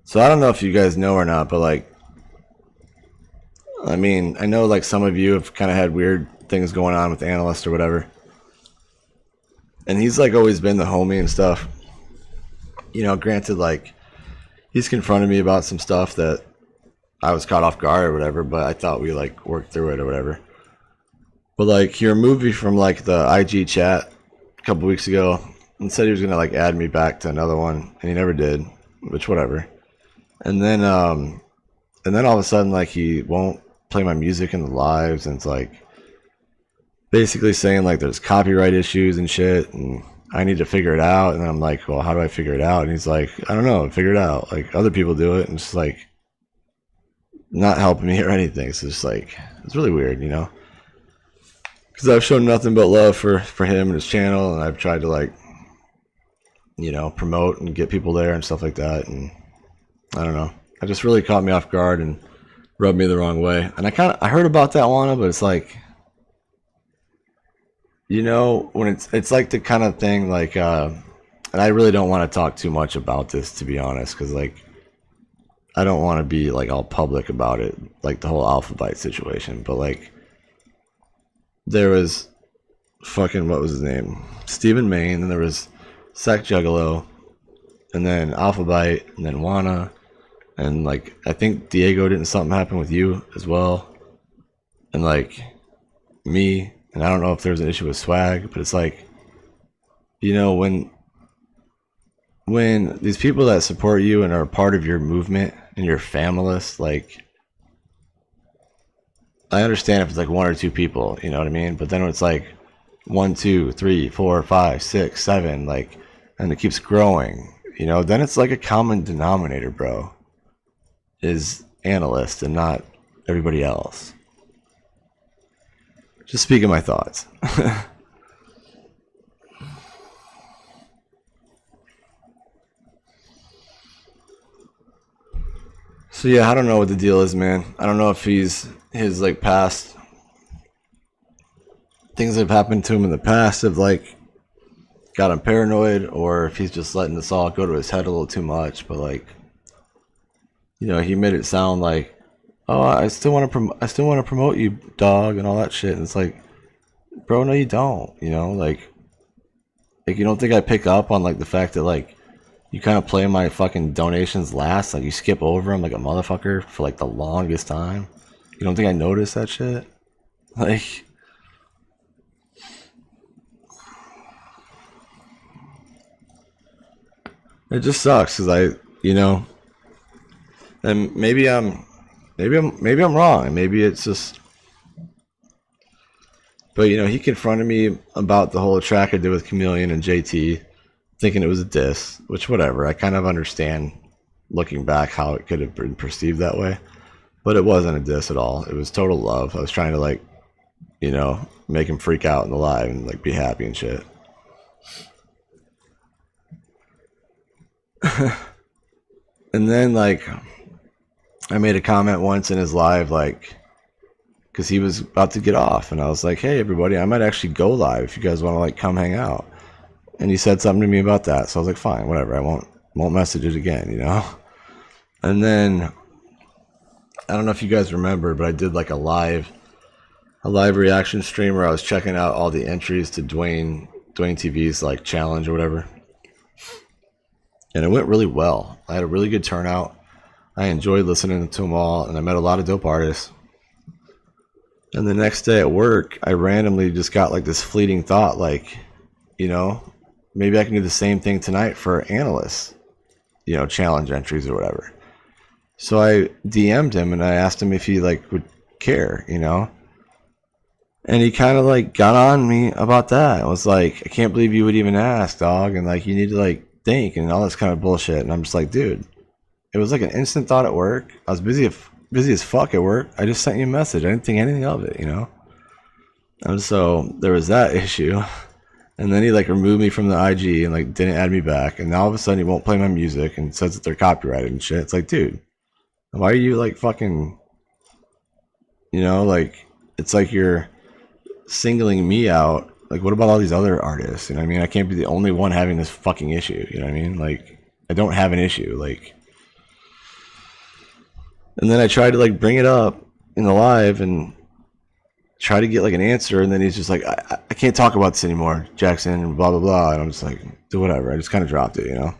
So I don't know if you guys know or not, but like, I mean, I know like some of you have kind of had weird things going on with Analyst or whatever. And he's like always been the homie and stuff. You know, granted, like, he's confronted me about some stuff that I was caught off guard or whatever, but I thought we like worked through it or whatever. But like, he removed me from like the IG chat a couple weeks ago and said he was gonna like add me back to another one, and he never did, which whatever. And then all of a sudden, like, he won't play my music in the lives, and it's like basically saying like there's copyright issues and shit, and I need to figure it out. And then I'm like, well, how do I figure it out? And he's like, I don't know, figure it out. Like, other people do it, and it's like not helping me or anything. So it's like, it's really weird, you know? Because I've shown nothing but love for him and his channel, and I've tried to like, you know, promote and get people there and stuff like that. And I don't know. It just really caught me off guard and rubbed me the wrong way. And I heard about that one, but it's like, you know, when it's like the kind of thing like, and I really don't want to talk too much about this, to be honest, because like, I don't want to be like all public about it, like the whole Alphabite situation. But like, there was fucking, what was his name? Stephen Main, and there was Sec Juggalo, and then Alphabite, and then Wana, and like, I think Diego, didn't something happen with you as well? And like, me, and I don't know if there's an issue with Swag, but it's like, you know, when these people that support you and are a part of your movement and your Familyst, like, I understand if it's like one or two people, you know what I mean? But then when it's like 1, 2, 3, 4, 5, 6, 7, like, and it keeps growing, you know, then it's like a common denominator, bro, is Analyst and not everybody else. Just speaking my thoughts. So yeah, I don't know what the deal is, man. I don't know if his like past things that have happened to him in the past have like got him paranoid, or if he's just letting this all go to his head a little too much. But like, you know, he made it sound like, oh, I still want to promote you, dog, and all that shit. And it's like, bro, no, you don't. You know, like you don't think I pick up on like the fact that like you kind of play my fucking donations last, like you skip over them like a motherfucker for like the longest time. You don't think I noticed that shit? Like, it just sucks because I, you know, and maybe I'm wrong. Maybe it's just, but you know, he confronted me about the whole track I did with Chameleon and JT, thinking it was a diss, which whatever. I kind of understand looking back how it could have been perceived that way, but it wasn't a diss at all. It was total love. I was trying to like, you know, make him freak out in the live and like be happy and shit. And then like, I made a comment once in his live, like, because he was about to get off, and I was like, hey everybody, I might actually go live if you guys want to like come hang out. And he said something to me about that, so I was like, fine, whatever, I won't message it again, you know. And then I don't know if you guys remember, but I did like a live reaction stream where I was checking out all the entries to Dwayne TV's like challenge or whatever, and it went really well. I had a really good turnout. I enjoyed listening to them all, and I met a lot of dope artists. And the next day at work, I randomly just got like this fleeting thought, like, you know, maybe I can do the same thing tonight for Analysts, you know, challenge entries or whatever. So I DM'd him and I asked him if he like would care, you know. And he kind of like got on me about that. I was like, I can't believe you would even ask, dog, and like you need to like think and all this kind of bullshit. And I'm just like, dude, it was like an instant thought at work. I was busy as fuck at work. I just sent you a message. I didn't think anything of it, you know. And so there was that issue. And then he like removed me from the IG and like didn't add me back. And now all of a sudden he won't play my music and says that they're copyrighted and shit. It's like, dude, why are you like fucking, you know, like it's like you're singling me out. Like, what about all these other artists? You know what I mean? I can't be the only one having this fucking issue. You know what I mean? Like, I don't have an issue. Like, And then I tried to like bring it up in the live and try to get like an answer, and then he's just like, I can't talk about this anymore, Jackson, and blah blah blah. And I'm just like, do whatever. I just kind of dropped it, you know.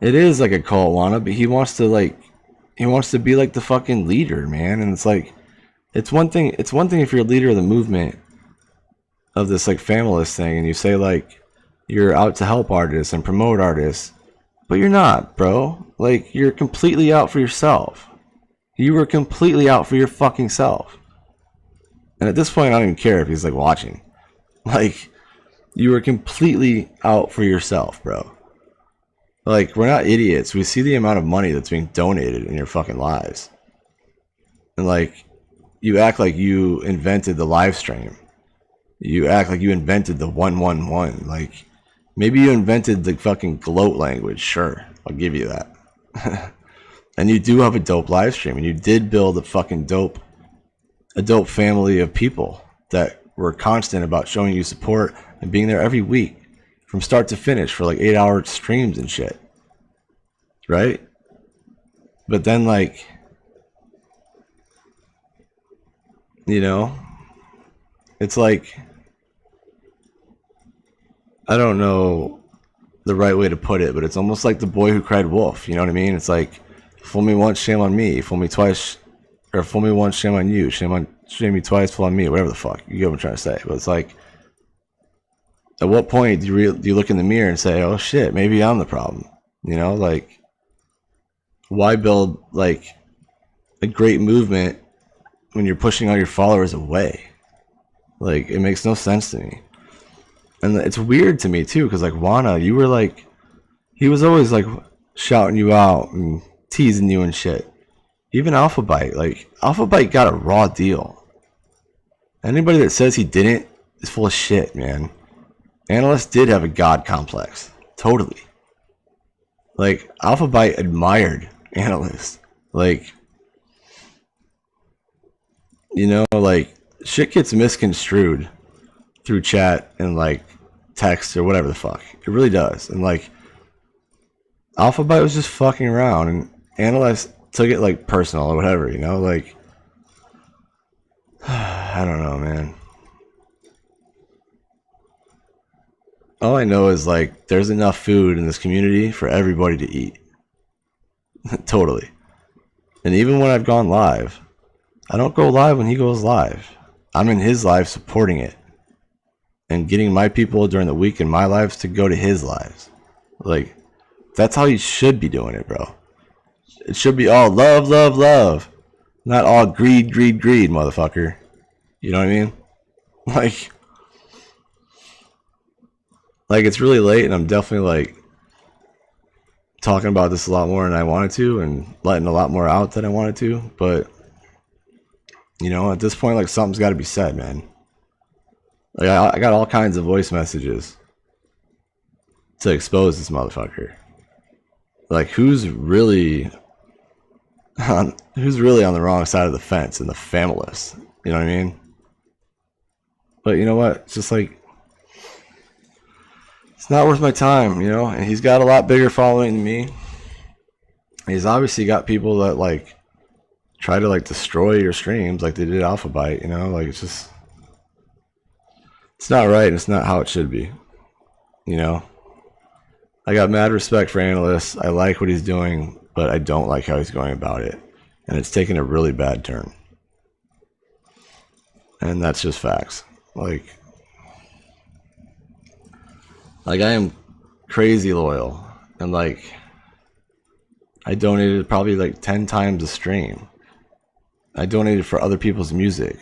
It is like a cult wanna, but he wants to be like the fucking leader, man. And it's like, it's one thing if you're a leader of the movement of this like Familyst thing, and you say like you're out to help artists and promote artists, but you're not, bro. Like, you're completely out for yourself. You were completely out for your fucking self. And at this point, I don't even care if he's like watching. Like, you were completely out for yourself, bro. Like, we're not idiots. We see the amount of money that's being donated in your fucking lives. And like, you act like you invented the live stream. You act like you invented the 111. Like, maybe you invented the fucking gloat language. Sure, I'll give you that. And you do have a dope live stream, and you did build a fucking dope family of people that were constant about showing you support and being there every week from start to finish for like 8-hour streams and shit. Right? But then like, you know, it's like, I don't know the right way to put it, but it's almost like the boy who cried wolf. You know what I mean? It's like, fool me once, shame on me. Fool me twice, or fool me once, shame on you. Shame me twice, fool on me. Whatever the fuck, you get what I'm trying to say. But it's like, at what point do you look in the mirror and say, oh shit, maybe I'm the problem? You know, like, why build like a great movement when you're pushing all your followers away? Like, it makes no sense to me. And it's weird to me too, because like Wana, you were like, he was always like shouting you out and teasing you and shit. Even Alphabite, like, Alphabite got a raw deal. Anybody that says he didn't is full of shit, man. Analyst did have a god complex, totally. Like, Alphabite admired Analyst. Like, you know, like, shit gets misconstrued through chat and like text or whatever the fuck. It really does. And like, Alphabite was just fucking around, and Analyst took it like personal or whatever, you know? Like, I don't know, man. All I know is like, there's enough food in this community for everybody to eat. Totally. And even when I've gone live, I don't go live when he goes live. I'm in his live supporting it and getting my people during the week in my lives to go to his lives. Like, that's how you should be doing it, bro. It should be all love, love, love. Not all greed, greed, greed, motherfucker. You know what I mean? Like, it's really late, and I'm definitely like talking about this a lot more than I wanted to, and letting a lot more out than I wanted to. But you know, at this point, like, something's got to be said, man. Like, I got all kinds of voice messages to expose this motherfucker. Like, who's really on the wrong side of the fence in the Familyst? You know what I mean? But you know what? It's just like, it's not worth my time, you know? And he's got a lot bigger following than me. He's obviously got people that like try to like destroy your streams like they did Alphabite, you know? Like, it's just, it's not right, and it's not how it should be. You know? I got mad respect for Analysts. I like what he's doing, but I don't like how he's going about it. And it's taken a really bad turn. And that's just facts. Like, I am crazy loyal. And like, I donated probably like 10 times a stream. I donated for other people's music.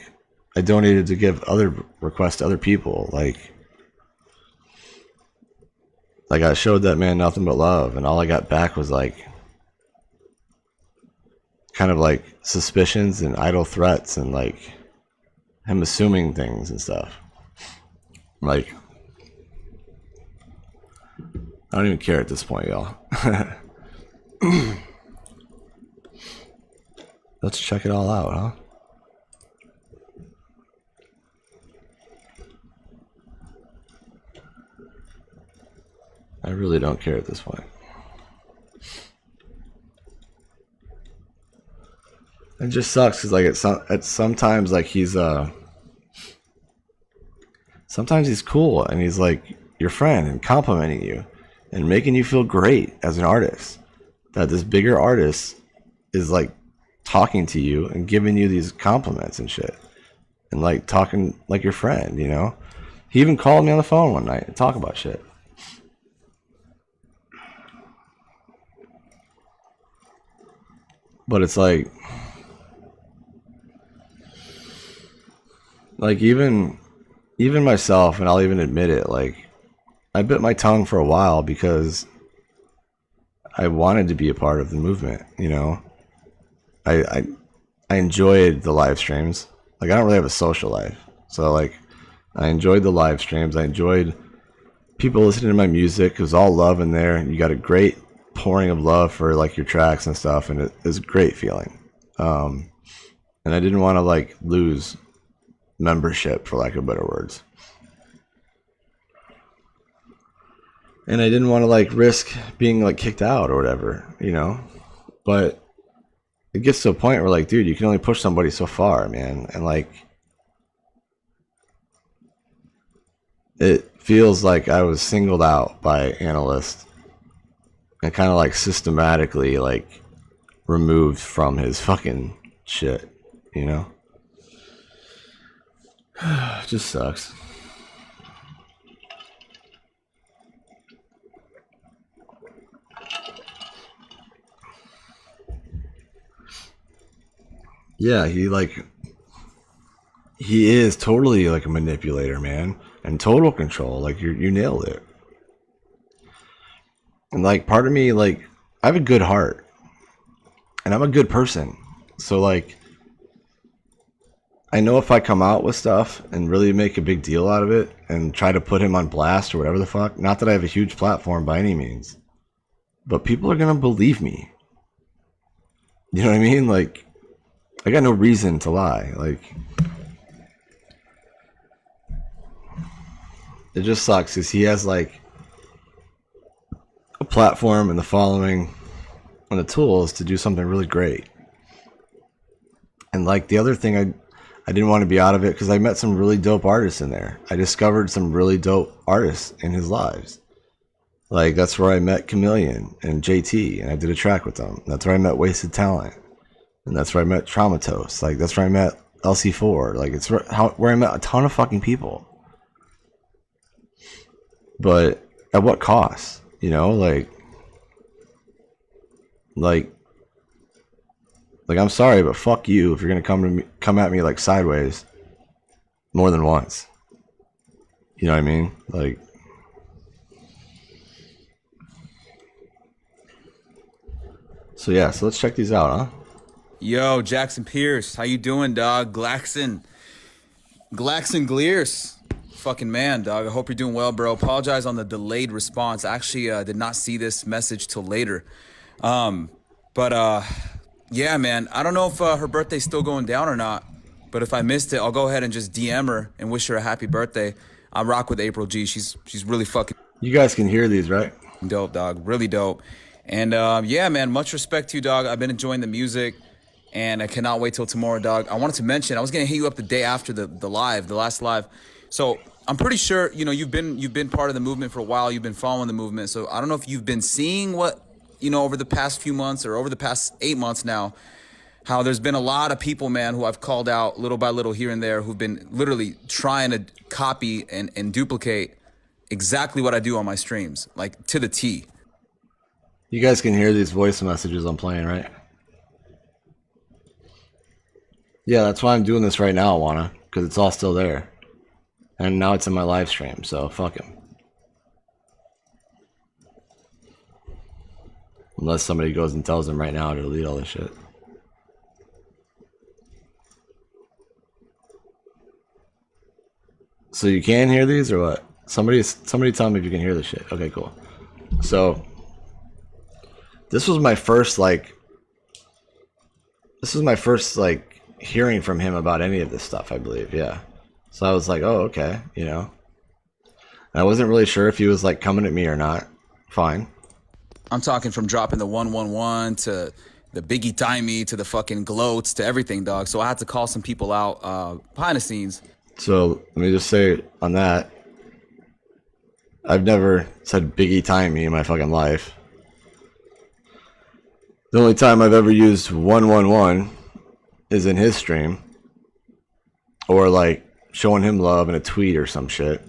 I donated to give other requests to other people. Like, I showed that man nothing but love, and all I got back was like, kind of like suspicions and idle threats, and like him assuming things and stuff. Like, I don't even care at this point, y'all. Let's check it all out, huh? I really don't care at this point. It just sucks because like it's sometimes like sometimes he's cool and he's like your friend and complimenting you and making you feel great as an artist. That this bigger artist is like talking to you and giving you these compliments and shit and like talking like your friend, you know? He even called me on the phone one night and talk about shit. But it's like even myself, and I'll even admit it, like I bit my tongue for a while because I wanted to be a part of the movement, you know. I enjoyed the live streams. Like I don't really have a social life. So like I enjoyed the live streams. I enjoyed people listening to my music. It was all love in there. You got a great pouring of love for like your tracks and stuff, and it was a great feeling. And I didn't want to like lose membership, for lack of better words. And I didn't want to like risk being like kicked out or whatever, you know. But it gets to a point where like, dude, you can only push somebody so far, man. And like it feels like I was singled out by Analyst and kind of like systematically like removed from his fucking shit, you know. It just sucks. Yeah, he is totally like a manipulator, man, and total control. Like you nailed it. And like part of me, like I have a good heart, and I'm a good person. So like I know if I come out with stuff and really make a big deal out of it and try to put him on blast or whatever the fuck, not that I have a huge platform by any means, but people are gonna believe me. You know what I mean? Like I got no reason to lie. Like it just sucks because he has like a platform and the following and the tools to do something really great. And like the other thing, I didn't want to be out of it because I met some really dope artists in there. I discovered some really dope artists in his lives. Like that's where I met Chameleon and JT, and I did a track with them. That's where I met Wasted Talent, and that's where I met Traumatos. Like that's where I met LC4. Like it's where I met a ton of fucking people. But at what cost? You know, like I'm sorry, but fuck you if you're gonna come at me like sideways more than once. You know what I mean? Like so yeah, so let's check these out, huh? Yo, Jackson Pierce, how you doing, dog? Glaxon Glears. Fucking man, dog. I hope you're doing well, bro. Apologize on the delayed response. I actually did not see this message till later. Yeah, man. I don't know if her birthday's still going down or not, but if I missed it, I'll go ahead and just DM her and wish her a happy birthday. I rock with April G. She's really fucking You guys can hear these, right? dope, dog. Really dope. And yeah, man, much respect to you, dog. I've been enjoying the music, and I cannot wait till tomorrow, dog. I wanted to mention, I was gonna hit you up the day after the last live. So I'm pretty sure, you know, you've been part of the movement for a while. You've been following the movement. So I don't know if you've been seeing what, you know, over the past few months or over the past 8 months now, how there's been a lot of people, man, who I've called out little by little here and there, who've been literally trying to copy and duplicate exactly what I do on my streams, like to the T. You guys can hear these voice messages I'm playing, right? Yeah, that's why I'm doing this right now, Wanna, because it's all still there. And now it's in my live stream, so fuck him. Unless somebody goes and tells him right now to delete all this shit. So you can hear these or what? Somebody tell me if you can hear this shit. Okay, cool. So this was my first like hearing from him about any of this stuff, I believe. Yeah. So I was like, oh, okay, you know. And I wasn't really sure if he was like coming at me or not. Fine. I'm talking from dropping the 111 to the Biggie Timey to the fucking gloats to everything, dog. So I had to call some people out behind the scenes. So let me just say on that, I've never said Biggie Timey in my fucking life. The only time I've ever used 111 is in his stream, or like showing him love in a tweet or some shit.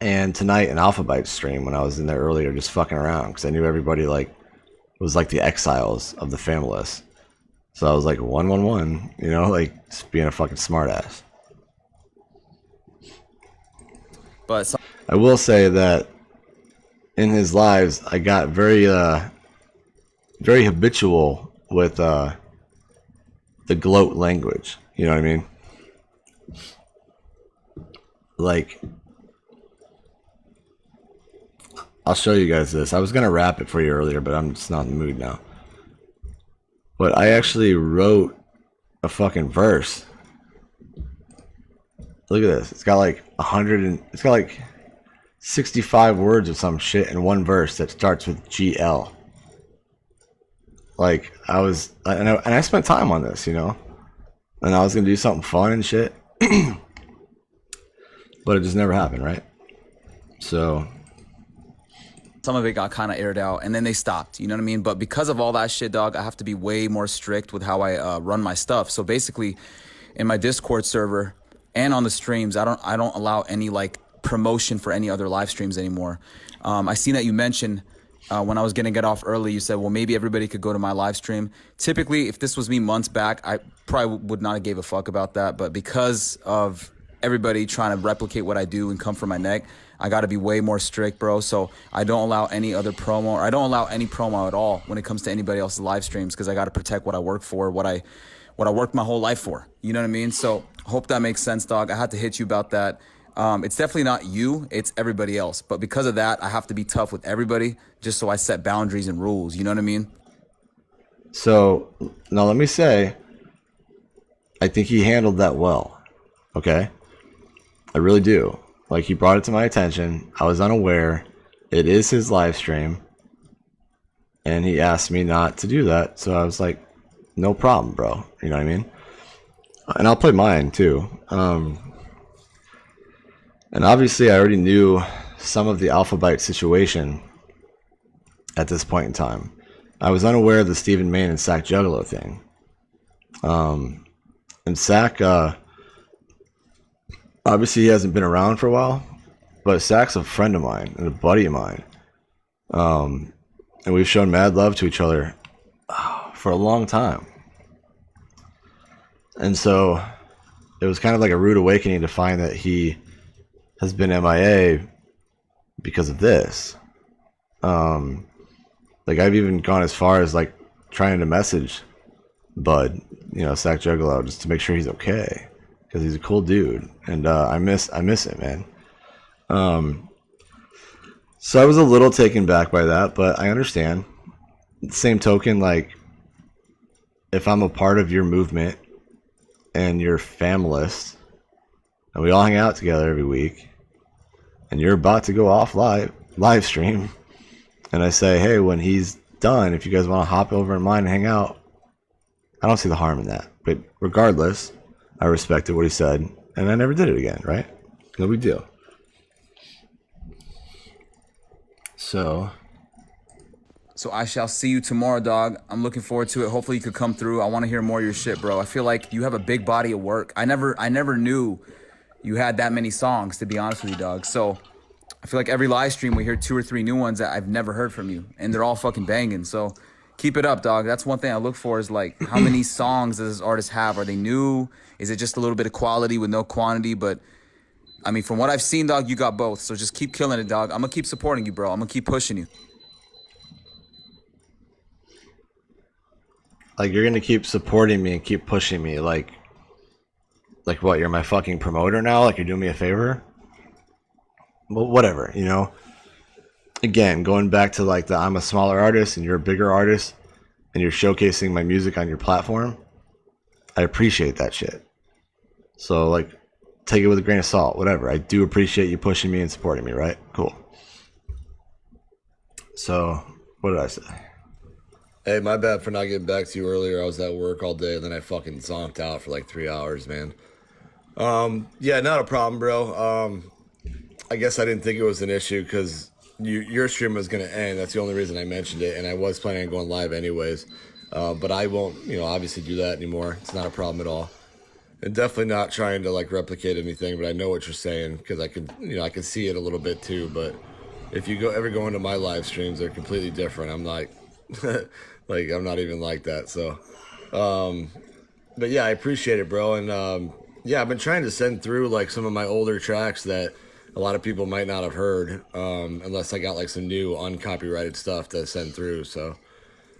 And tonight in Alphabite's stream when I was in there earlier, just fucking around because I knew everybody like was like the exiles of the Familyst. So I was like 111, you know, like just being a fucking smartass. But I will say that in his lives, I got very habitual with the gloat language. You know what I mean? Like, I'll show you guys this. I was gonna rap it for you earlier, but I'm just not in the mood now. But I actually wrote a fucking verse. Look at this. It's got like 65 words of some shit in one verse that starts with GL. Like I spent time on this, you know, and I was gonna do something fun and shit, but it just never happened, right? So some of it got kind of aired out, and then they stopped. You know what I mean? But because of all that shit, dog, I have to be way more strict with how I run my stuff. So basically, in my Discord server and on the streams, I don't allow any like promotion for any other live streams anymore. I seen that you mentioned when I was gonna get off early, you said, well, maybe everybody could go to my live stream. Typically, if this was me months back, I probably would not have gave a fuck about that. But because of everybody trying to replicate what I do and come for my neck, I got to be way more strict, bro. So I don't allow any other promo, or I don't allow any promo at all when it comes to anybody else's live streams, because I got to protect what I work for, what I worked my whole life for. You know what I mean? So hope that makes sense, dog. I had to hit you about that. It's definitely not you, it's everybody else. But because of that, I have to be tough with everybody just so I set boundaries and rules. You know what I mean? So now let me say, I think he handled that well. Okay? I really do. Like, he brought it to my attention. I was unaware. It is his live stream. And he asked me not to do that. So I was like, no problem, bro. You know what I mean? And I'll play mine too. And obviously I already knew some of the Alphabite situation at this point in time. I was unaware of the Stephen Main and Sack Juggalo thing. And Sack, obviously he hasn't been around for a while, but Sack's a friend of mine and a buddy of mine. And we've shown mad love to each other for a long time. And so it was kind of like a rude awakening to find that he has been MIA because of this. Like, I've even gone as far as like trying to message Bud, you know, Sack Juggalo, just to make sure he's okay, because he's a cool dude, and I miss him, man. So I was a little taken back by that, but I understand. Same token, like, if I'm a part of your movement and you're Familyst, and we all hang out together every week, and you're about to go off live stream, and I say, hey, when he's done, if you guys want to hop over in mine and hang out, I don't see the harm in that. But regardless, I respected what he said, and I never did it again, right? No big deal. So I shall see you tomorrow, dog. I'm looking forward to it. Hopefully you could come through. I want to hear more of your shit, bro. I feel like you have a big body of work. I never knew you had that many songs, to be honest with you, dog. So I feel like every live stream we hear 2 or 3 new ones that I've never heard from you, and they're all fucking banging. So keep it up, dog. That's one thing I look for, is like, how many songs does this artist have? Are they new? Is it just a little bit of quality with no quantity? But I mean, from what I've seen, dog, you got both. So just keep killing it, dog. I'm gonna keep supporting you, bro. I'm gonna keep pushing you. like, you're gonna keep supporting me and keep pushing me, like what, you're my fucking promoter now? Like, you're doing me a favor? Well, whatever, you know. Again, going back to like the I'm a smaller artist and you're a bigger artist and you're showcasing my music on your platform, I appreciate that shit. So, like, take it with a grain of salt, whatever. I do appreciate you pushing me and supporting me, right? Cool. So, what did I say? Hey, my bad for not getting back to you earlier. I was at work all day and then I fucking zonked out for like 3 hours, man. Yeah, not a problem, bro. I guess I didn't think it was an issue because your stream was going to end. That's the only reason I mentioned it, and I was planning on going live anyways. But I won't, obviously do that anymore. It's not a problem at all, and definitely not trying to like replicate anything. But I know what you're saying because I can see it a little bit too. But if you ever go into my live streams, they're completely different. I'm like, like I'm not even like that. So, but yeah, I appreciate it, bro. And yeah, I've been trying to send through like some of my older tracks that a lot of people might not have heard, unless I got like some new uncopyrighted stuff to send through. So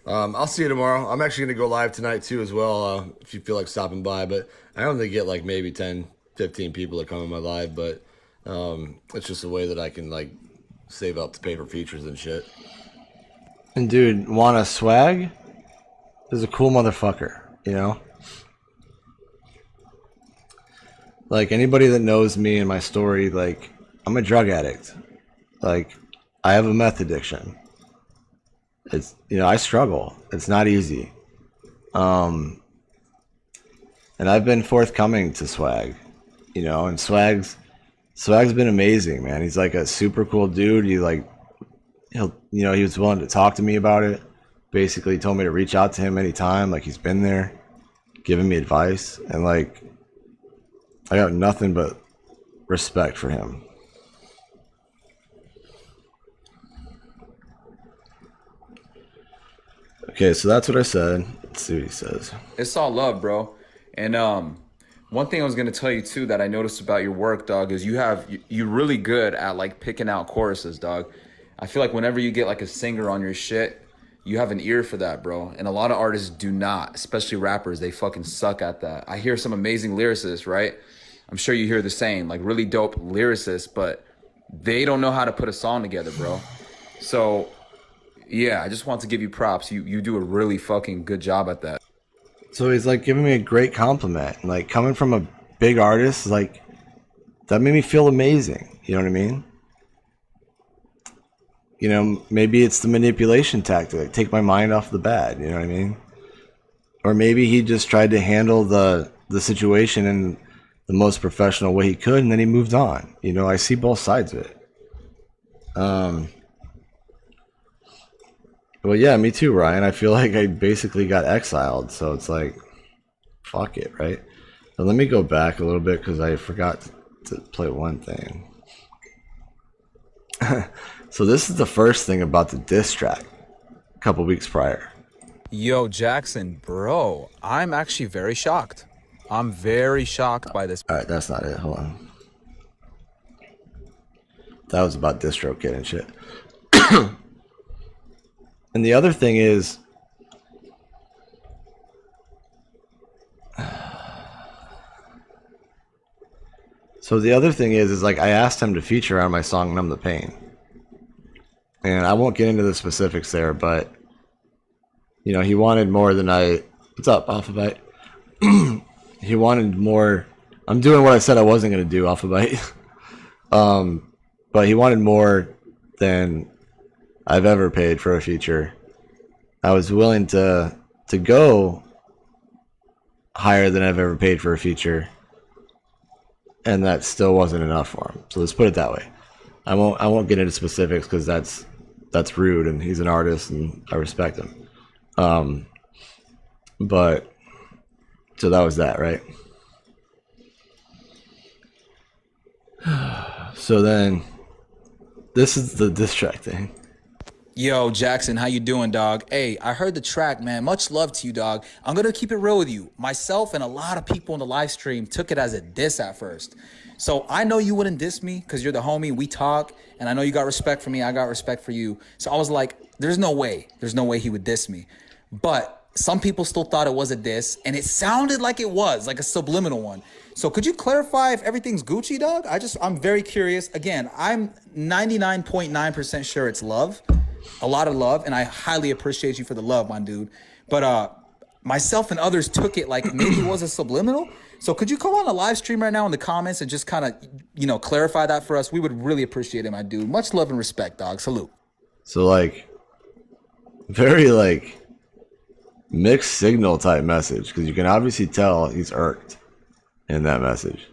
I'll see you tomorrow. I'm actually gonna go live tonight too as well, if you feel like stopping by. But I only get like maybe 10, 15 people that come on my live, but it's just a way that I can like save up to pay for features and shit. And dude, wanna swag? Is a cool motherfucker, you know? Like anybody that knows me and my story, like I'm a drug addict. Like I have a meth addiction. It's I struggle. It's not easy. And I've been forthcoming to Swag, and Swag's been amazing, man. He's like a super cool dude. He was willing to talk to me about it. Basically told me to reach out to him anytime. Like he's been there, giving me advice, and like I got nothing but respect for him. Okay, so that's what I said. Let's see what he says. It's all love, bro. And one thing I was gonna tell you too that I noticed about your work, dog, is you're really good at like picking out choruses, dog. I feel like whenever you get like a singer on your shit, you have an ear for that, bro. And a lot of artists do not, especially rappers. They fucking suck at that. I hear some amazing lyricists, right? I'm sure you hear the same, like really dope lyricists, but they don't know how to put a song together, bro. So yeah, I just want to give you props. You do a really fucking good job at that. So he's like giving me a great compliment. Like coming from a big artist, like that made me feel amazing. You know what I mean? Maybe it's the manipulation tactic, like take my mind off the bad, you know what I mean? Or maybe he just tried to handle the situation in the most professional way he could, and then he moved on. I see both sides of it. Well, yeah, me too, Ryan. I feel like I basically got exiled, so it's like, fuck it, right? But let me go back a little bit because I forgot to play one thing. So this is the first thing about the diss track a couple weeks prior. Yo, Jackson, bro, I'm actually very shocked. I'm very shocked by this. All right, that's not it. Hold on. That was about distro kid and shit. And the other thing is, like I asked him to feature on my song "Numb the Pain," and I won't get into the specifics there, but he wanted more than I. What's up, Alphabet? He wanted more. I'm doing what I said I wasn't going to do, Alphabet. But he wanted more than I've ever paid for a feature. I was willing to go higher than I've ever paid for a feature, and that still wasn't enough for him. So let's put it that way. I won't get into specifics because that's rude, and he's an artist and I respect him. But so that was that, right? So then this is the diss track thing. Yo, Jackson, how you doing, dog? Hey, I heard the track, man. Much love to you, dog. I'm gonna keep it real with you. Myself and a lot of people in the live stream took it as a diss at first. So I know you wouldn't diss me because you're the homie. We talk, and I know you got respect for me. I got respect for you. So I was like, there's no way he would diss me. But some people still thought it was a diss, and it sounded like it was, like a subliminal one. So could you clarify if everything's Gucci, dog? I'm very curious. Again, I'm 99.9% sure it's love. A lot of love, and I highly appreciate you for the love, my dude. But myself and others took it like maybe it was a subliminal. So could you come on a live stream right now in the comments and just kind of, clarify that for us? We would really appreciate it, my dude. Much love and respect, dog. Salute. So like, very like mixed signal type message, because you can obviously tell he's irked in that message.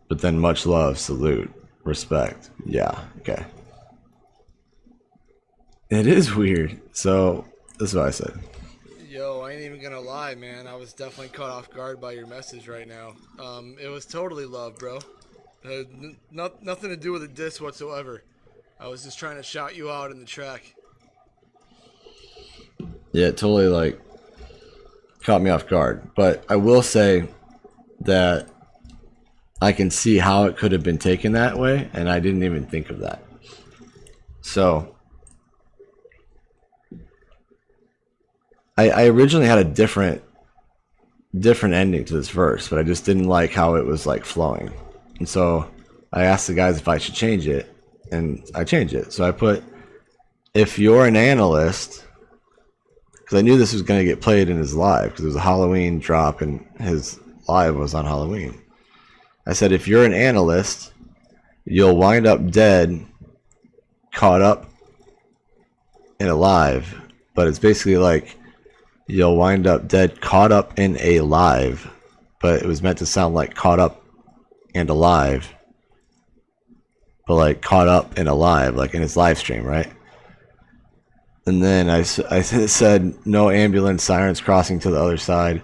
But then much love, salute, respect. Yeah, okay. It is weird. So that's what I said. Yo, I ain't even gonna lie, man. I was definitely caught off guard by your message right now. It was totally love, bro. Nothing to do with a diss whatsoever. I was just trying to shout you out in the track. Yeah, it totally like caught me off guard. But I will say that I can see how it could have been taken that way, and I didn't even think of that. So I originally had a different ending to this verse, but I just didn't like how it was like flowing. And so I asked the guys if I should change it, and I changed it. So I put, if you're an analyst, because I knew this was going to get played in his live, because it was a Halloween drop and his live was on Halloween. I said, if you're an analyst, you'll wind up dead, caught up in a live. But it's basically like, you'll wind up dead, caught up in a live, but it was meant to sound like caught up and alive, but like caught up and alive, like in his live stream, right? And then I said, no ambulance, sirens crossing to the other side,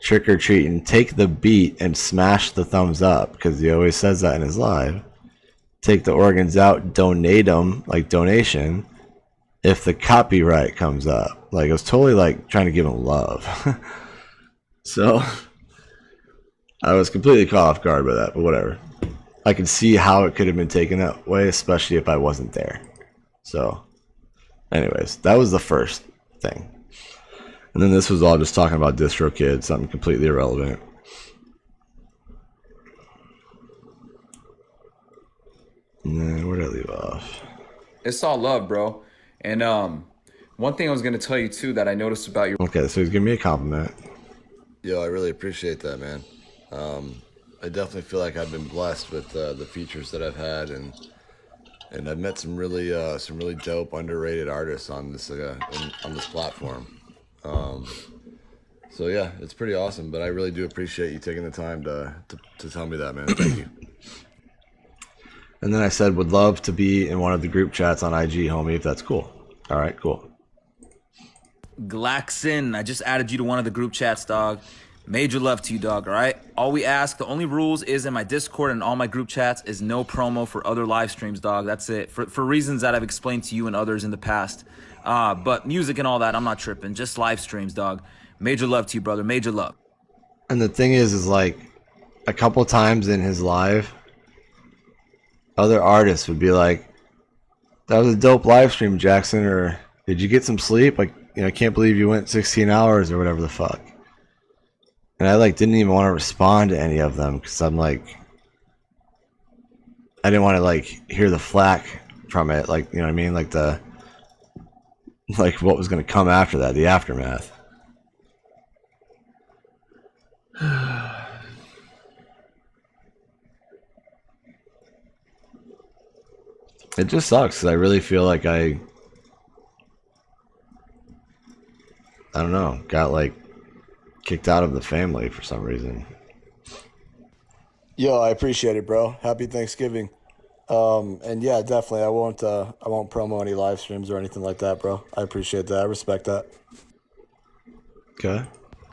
trick or treating, take the beat and smash the thumbs up, because he always says that in his live. Take the organs out, donate them, like donation, if the copyright comes up. Like, I was totally like trying to give him love. So I was completely caught off guard by that, but whatever. I could see how it could have been taken that way, especially if I wasn't there. So anyways, that was the first thing. And then this was all just talking about DistroKid, something completely irrelevant. And then where did I leave off? It's all love, bro. And one thing I was gonna tell you too that I noticed about your Okay, so he's giving me a compliment. Yo, I really appreciate that, man. I definitely feel like I've been blessed with the features that I've had, and I've met some really dope, underrated artists on this on this platform. So yeah, it's pretty awesome. But I really do appreciate you taking the time to tell me that, man. Thank you. And then I said, would love to be in one of the group chats on IG, homie, if that's cool. All right, cool. Glaxon, I just added you to one of the group chats, dog. Major love to you, dog, all right? All we ask, the only rules is in my Discord and all my group chats is no promo for other live streams, dog. That's it. For reasons that I've explained to you and others in the past. But music and all that, I'm not tripping. Just live streams, dog. Major love to you, brother. Major love. And the thing is like, a couple times in his live, other artists would be like, that was a dope live stream, Jackson, or did you get some sleep? Like, you know, I can't believe you went 16 hours or whatever the fuck. And I like didn't even want to respond to any of them, because I'm like, I didn't want to like hear the flack from it, like, you know what I mean, like what was going to come after that, the aftermath. It just sucks, because I really feel like I don't know, got like kicked out of the family for some reason. Yo, I appreciate it, bro. Happy Thanksgiving. And yeah, definitely, I won't promo any live streams or anything like that, bro. I appreciate that. I respect that. Okay.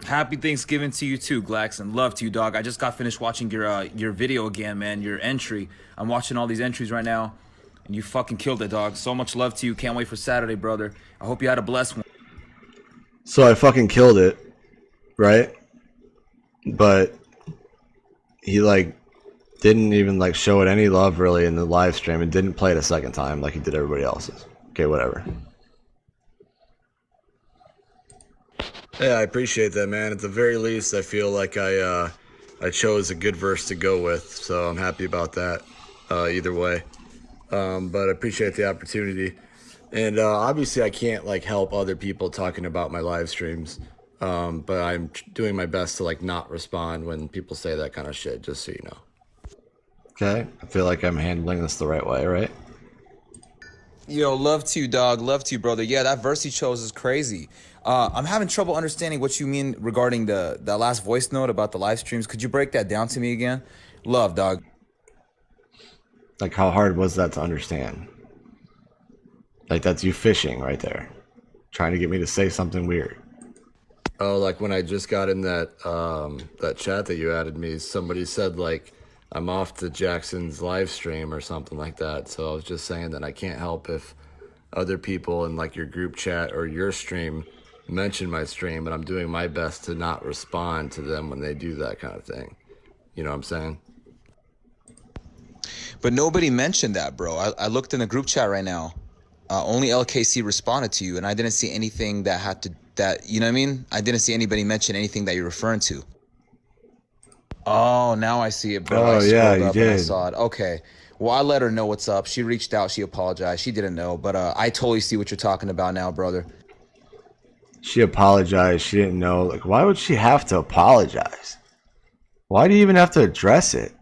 Happy Thanksgiving to you too, Glaxon. Love to you, dog. I just got finished watching your video again, man. Your entry. I'm watching all these entries right now, and you fucking killed it, dog. So much love to you. Can't wait for Saturday, brother. I hope you had a blessed one. So I fucking killed it, right? But he like didn't even like show it any love really in the live stream, and didn't play it a second time like he did everybody else's. Okay, whatever. Yeah, I appreciate that, man. At the very least, I feel like I chose a good verse to go with, so I'm happy about that. Either way, but I appreciate the opportunity, and obviously I can't like help other people talking about my live streams, but I'm doing my best to like not respond when people say that kind of shit. Just so you know. Okay, I feel like I'm handling this the right way, right? Yo, love to you, dog. Love to you, brother. Yeah, that verse he chose is crazy. I'm having trouble understanding what you mean regarding the last voice note about the live streams. Could you break that down to me again? Love, dog. Like, how hard was that to understand? Like, that's you fishing right there, trying to get me to say something weird. Oh, like when I just got in that chat that you added me, somebody said like I'm off to Jackson's live stream or something like that. So I was just saying that I can't help if other people in like your group chat or your stream mention my stream, but I'm doing my best to not respond to them when they do that kind of thing. You know what I'm saying? But nobody mentioned that, bro. I looked in the group chat right now. Only LKC responded to you, and I didn't see anything that had to, that, you know what I mean? I didn't see anybody mention anything that you're referring to. Oh, now I see it, bro. Oh, I yeah, scrolled you up and I did. saw it. Okay. Well, I let her know what's up. She reached out. She apologized. She didn't know, but I totally see what you're talking about now, brother. She apologized. She didn't know. Like, why would she have to apologize? Why do you even have to address it?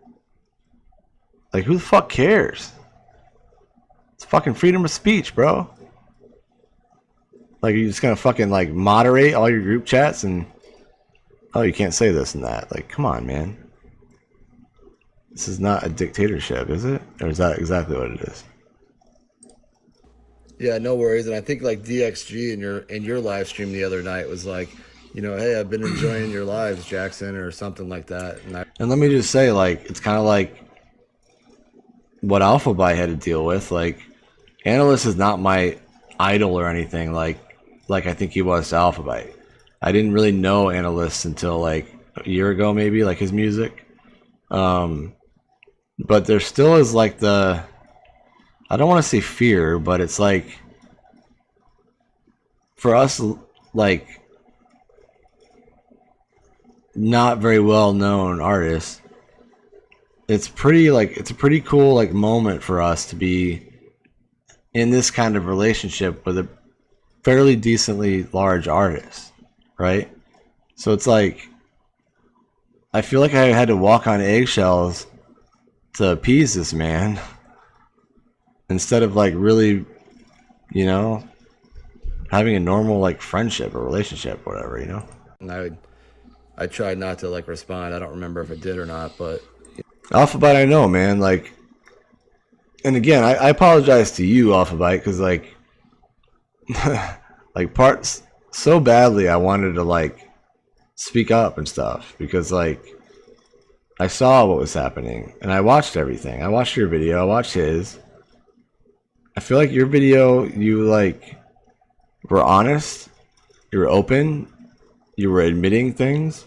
Like, who the fuck cares? It's fucking freedom of speech, bro. Like, you're just gonna fucking, like, moderate all your group chats and... Oh, you can't say this and that. Like, come on, man. This is not a dictatorship, is it? Or is that exactly what it is? Yeah, no worries. And I think like DXG in your live stream the other night was like, you know, hey, I've been enjoying your lives, Jackson, or something like that. And let me just say, like, it's kind of like what Alphabyte had to deal with. Like, Analyst is not my idol or anything like I think he was to Alphabyte. I didn't really know Analyst until like a year ago, maybe, like his music. But there still is like the, I don't want to say fear, but it's like for us, like not very well known artists, it's pretty like, it's a pretty cool like moment for us to be in this kind of relationship with a fairly decently large artist, right? So it's like, I feel like I had to walk on eggshells to appease this man instead of like really, you know, having a normal like friendship or relationship or whatever, you know? And I tried not to like respond. I don't remember if I did or not, but Alphabyte, I know, man. Like, and again, I apologize to you, Alphabyte, because like, like parts so badly I wanted to like speak up and stuff because like I saw what was happening and I watched everything. I watched your video, I watched his. I feel like your video, you like were honest, you were open, you were admitting things,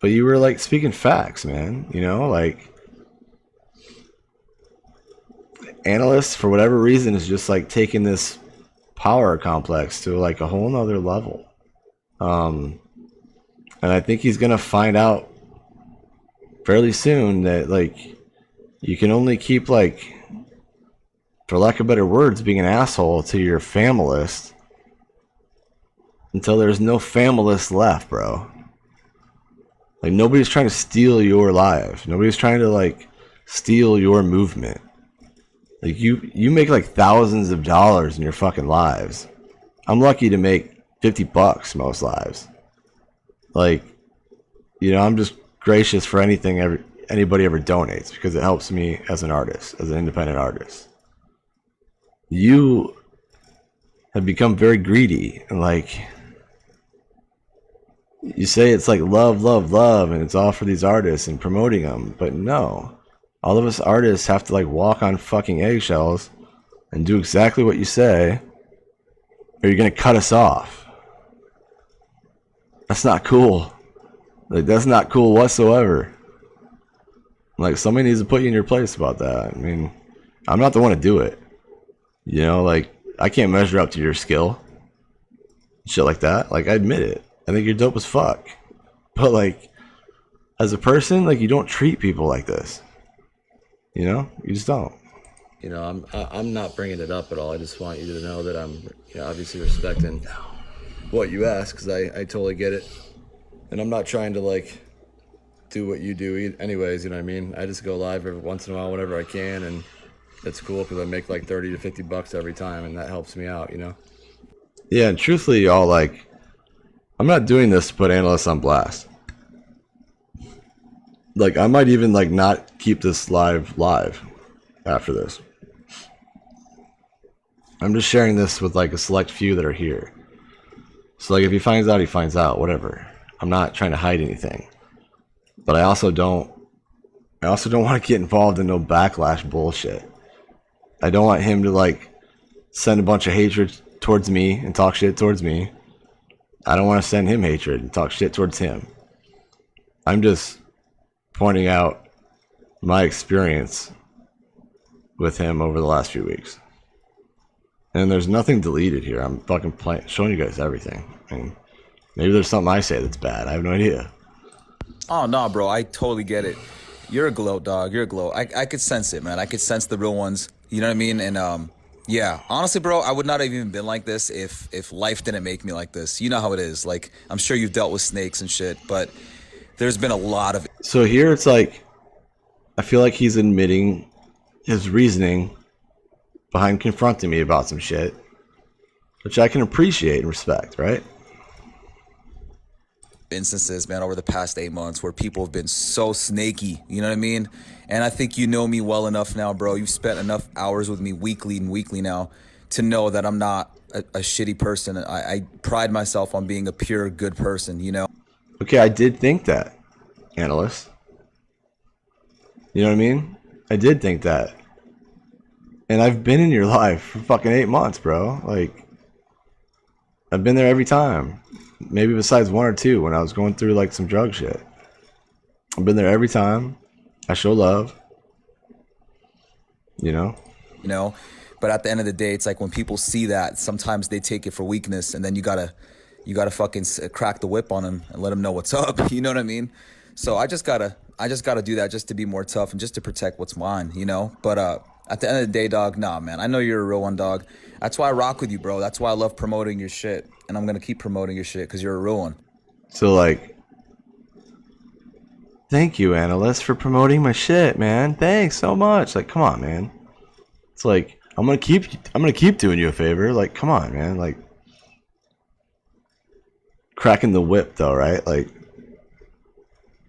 but you were like speaking facts, man. You know, like Analysts for whatever reason is just like taking this power complex to like a whole nother level. And I think he's gonna find out fairly soon that like you can only keep like, for lack of better words, being an asshole to your Familist until there's no Familist left, bro. Like nobody's trying to steal your life. Nobody's trying to like steal your movement. Like you make like thousands of dollars in your fucking lives. I'm lucky to make $50 most lives. Like, you know, I'm just gracious for anything anybody ever donates because it helps me as an artist, as an independent artist. You have become very greedy and like you say it's like love, love, love, and it's all for these artists and promoting them, but no. All of us artists have to like walk on fucking eggshells and do exactly what you say, or you're gonna cut us off. That's not cool. Like that's not cool whatsoever. Like somebody needs to put you in your place about that. I mean, I'm not the one to do it. You know, like I can't measure up to your skill. Shit like that. Like I admit it. I think you're dope as fuck. But like as a person, like you don't treat people like this. You know, you just don't. you know, I'm not bringing it up at all. I just want you to know that I'm, you know, obviously respecting what you ask because I totally get it, and I'm not trying to like do what you do anyways. You know what I mean? I just go live every once in a while whenever I can, and it's cool because I make like $30 to $50 every time, and that helps me out. You know. Yeah, and truthfully, y'all, like, I'm not doing this to put analysts on blast. Like, I might even like not keep this live after this. I'm just sharing this with like a select few that are here. So like, if he finds out, he finds out. Whatever. I'm not trying to hide anything. But I also don't want to get involved in no backlash bullshit. I don't want him to like send a bunch of hatred towards me and talk shit towards me. I don't want to send him hatred and talk shit towards him. I'm just pointing out my experience with him over the last few weeks. And there's nothing deleted here. I'm fucking showing you guys everything. I mean, maybe there's something I say that's bad. I have no idea. Oh no, bro, I totally get it. You're a gloat, dog. You're a gloat. I could sense it, man. I could sense the real ones. You know what I mean? And yeah, honestly, bro, I would not have even been like this if life didn't make me like this. You know how it is. Like, I'm sure you've dealt with snakes and shit, but there's been a lot of. So here it's like, I feel like he's admitting his reasoning behind confronting me about some shit, which I can appreciate and respect, right? Instances, man, over the past 8 months where people have been so snaky, you know what I mean? And I think you know me well enough now, bro. You've spent enough hours with me weekly now to know that I'm not a shitty person. I pride myself on being a pure good person, you know? Okay, I did think that, analyst. You know what I mean? I did think that. And I've been in your life for fucking 8 months, bro. Like, I've been there every time. Maybe besides one or two when I was going through like some drug shit. I've been there every time. I show love. You know? You know? But at the end of the day, it's like when people see that, sometimes they take it for weakness, and then you gotta fucking crack the whip on them and let them know what's up. You know what I mean? So I just gotta do that just to be more tough and just to protect what's mine, you know? But at the end of the day, dog, nah, man, I know you're a real one, dog. That's why I rock with you, bro. That's why I love promoting your shit. And I'm going to keep promoting your shit because you're a real one. So, like, thank you, analyst, for promoting my shit, man. Thanks so much. Like, come on, man. It's like, I'm gonna keep doing you a favor. Like, come on, man. Like, cracking the whip, though, right? Like,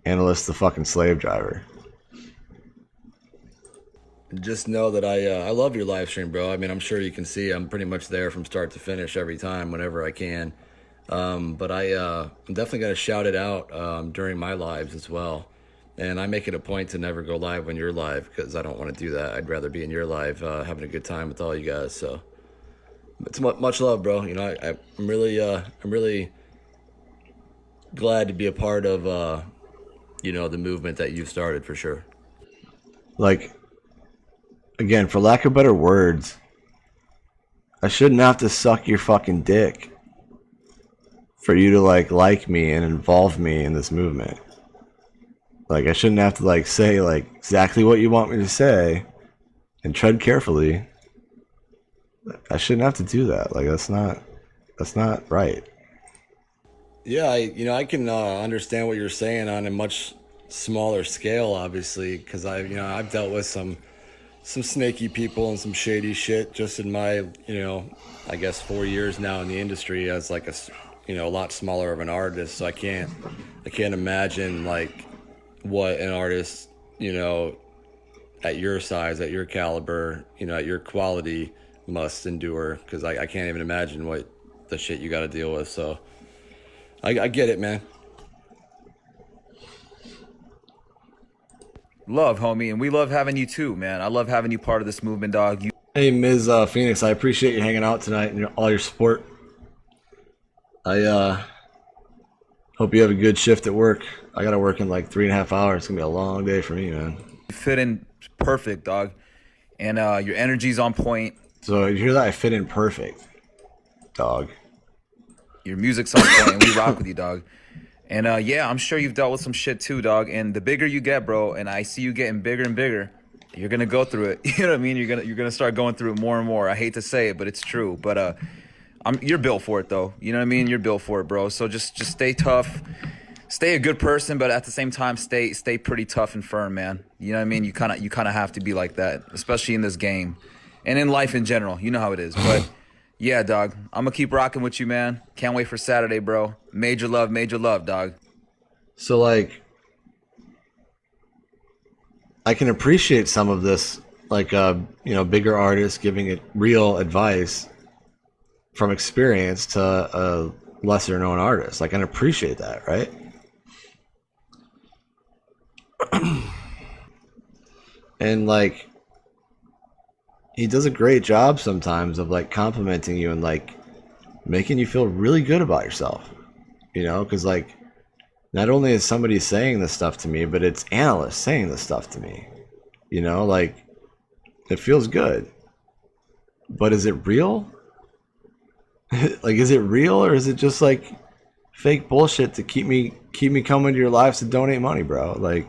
analyst, the fucking slave driver. Just know that I love your live stream, bro. I mean, I'm sure you can see I'm pretty much there from start to finish every time, whenever I can. But I'm definitely going to shout it out during my lives as well. And I make it a point to never go live when you're live because I don't want to do that. I'd rather be in your live having a good time with all you guys. So it's much love, bro. You know, I'm really glad to be a part of you know, the movement that you've started for sure. Like, again, for lack of better words, I shouldn't have to suck your fucking dick for you to like me and involve me in this movement. Like, I shouldn't have to like say like exactly what you want me to say and tread carefully. I shouldn't have to do that. Like, that's not right. Yeah, I can understand what you're saying on a much smaller scale, obviously, because I've dealt with some snaky people and some shady shit just in my, I guess 4 years now in the industry as like a lot smaller of an artist. So I can't imagine like what an artist, at your size, at your caliber, at your quality must endure. Cause I can't even imagine what the shit you got to deal with. So I get it, man. Love, homie, and we love having you too, man. I love having you part of this movement, dog. Hey, Ms. Phoenix, I appreciate you hanging out tonight and all your support. I hope you have a good shift at work. I gotta work in like 3.5 hours. It's gonna be a long day for me, man. You fit in perfect, dog, and your energy's on point. So you hear that? I fit in perfect, dog. Your music's on point, and we rock with you, dog. And yeah, I'm sure you've dealt with some shit too, dog. And the bigger you get, bro, and I see you getting bigger and bigger, you're gonna go through it. You know what I mean? You're gonna start going through it more and more. I hate to say it, but it's true. But you're built for it, though. You know what I mean? You're built for it, bro. So just stay tough, stay a good person, but at the same time, stay pretty tough and firm, man. You know what I mean? You kind of have to be like that, especially in this game, and in life in general. You know how it is. But Yeah, dog. I'm gonna keep rocking with you, man. Can't wait for Saturday, bro. Major love, dog. So like I can appreciate some of this, like bigger artists giving it real advice from experience to a lesser known artist. I can appreciate that, right? And like he does a great job sometimes of like complimenting you and like making you feel really good about yourself, because like not only is somebody saying this stuff to me, but it's analysts saying this stuff to me, like it feels good. But is it real? Like, is it real, or is it just like fake bullshit to keep me coming to your lives to donate money, bro? Like,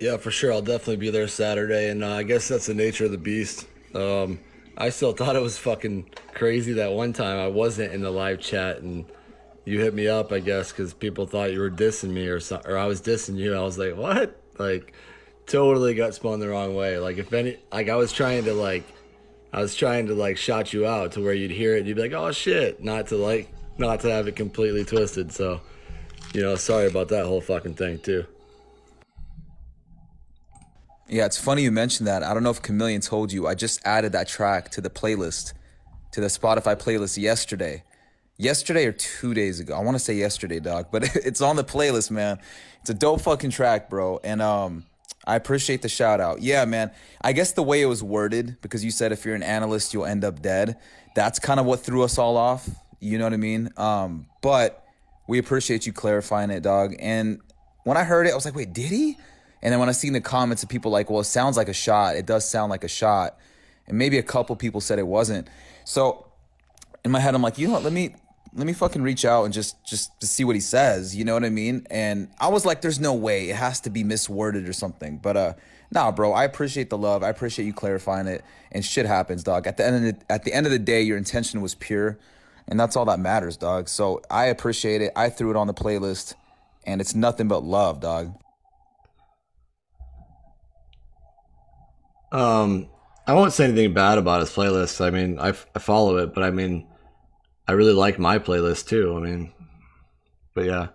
Yeah, for sure. I'll definitely be there Saturday, and I guess that's the nature of the beast. I still thought it was fucking crazy that one time I wasn't in the live chat, and you hit me up, I guess, because people thought you were dissing me or I was dissing you. I was like, what? Like, totally got spun the wrong way. Like, if any, like, I was trying to like shout you out to where you'd hear it, and you'd be like, oh shit, not to have it completely twisted. So, sorry about that whole fucking thing too. Yeah, it's funny you mentioned that. I don't know if Chameleon told you. I just added that track to the playlist, to the Spotify playlist yesterday. Yesterday or 2 days ago. I want to say yesterday, dog, but it's on the playlist, man. It's a dope fucking track, bro. And I appreciate the shout out. Yeah, man. I guess the way it was worded, because you said if you're an analyst, you'll end up dead. That's kind of what threw us all off. You know what I mean? But we appreciate you clarifying it, dog. And when I heard it, I was like, wait, did he? And then when I seen the comments of people like, well, it sounds like a shot. It does sound like a shot. And maybe a couple people said it wasn't. So in my head, I'm like, you know what? Let me fucking reach out and just to see what he says. You know what I mean? And I was like, there's no way. It has to be misworded or something. But nah, bro. I appreciate the love. I appreciate you clarifying it. And shit happens, dog. At the end of the day, your intention was pure, and that's all that matters, dog. So I appreciate it. I threw it on the playlist, and it's nothing but love, dog. I won't say anything bad about his playlist. I mean, I follow it, but I mean, I really like my playlist too. I mean, but yeah.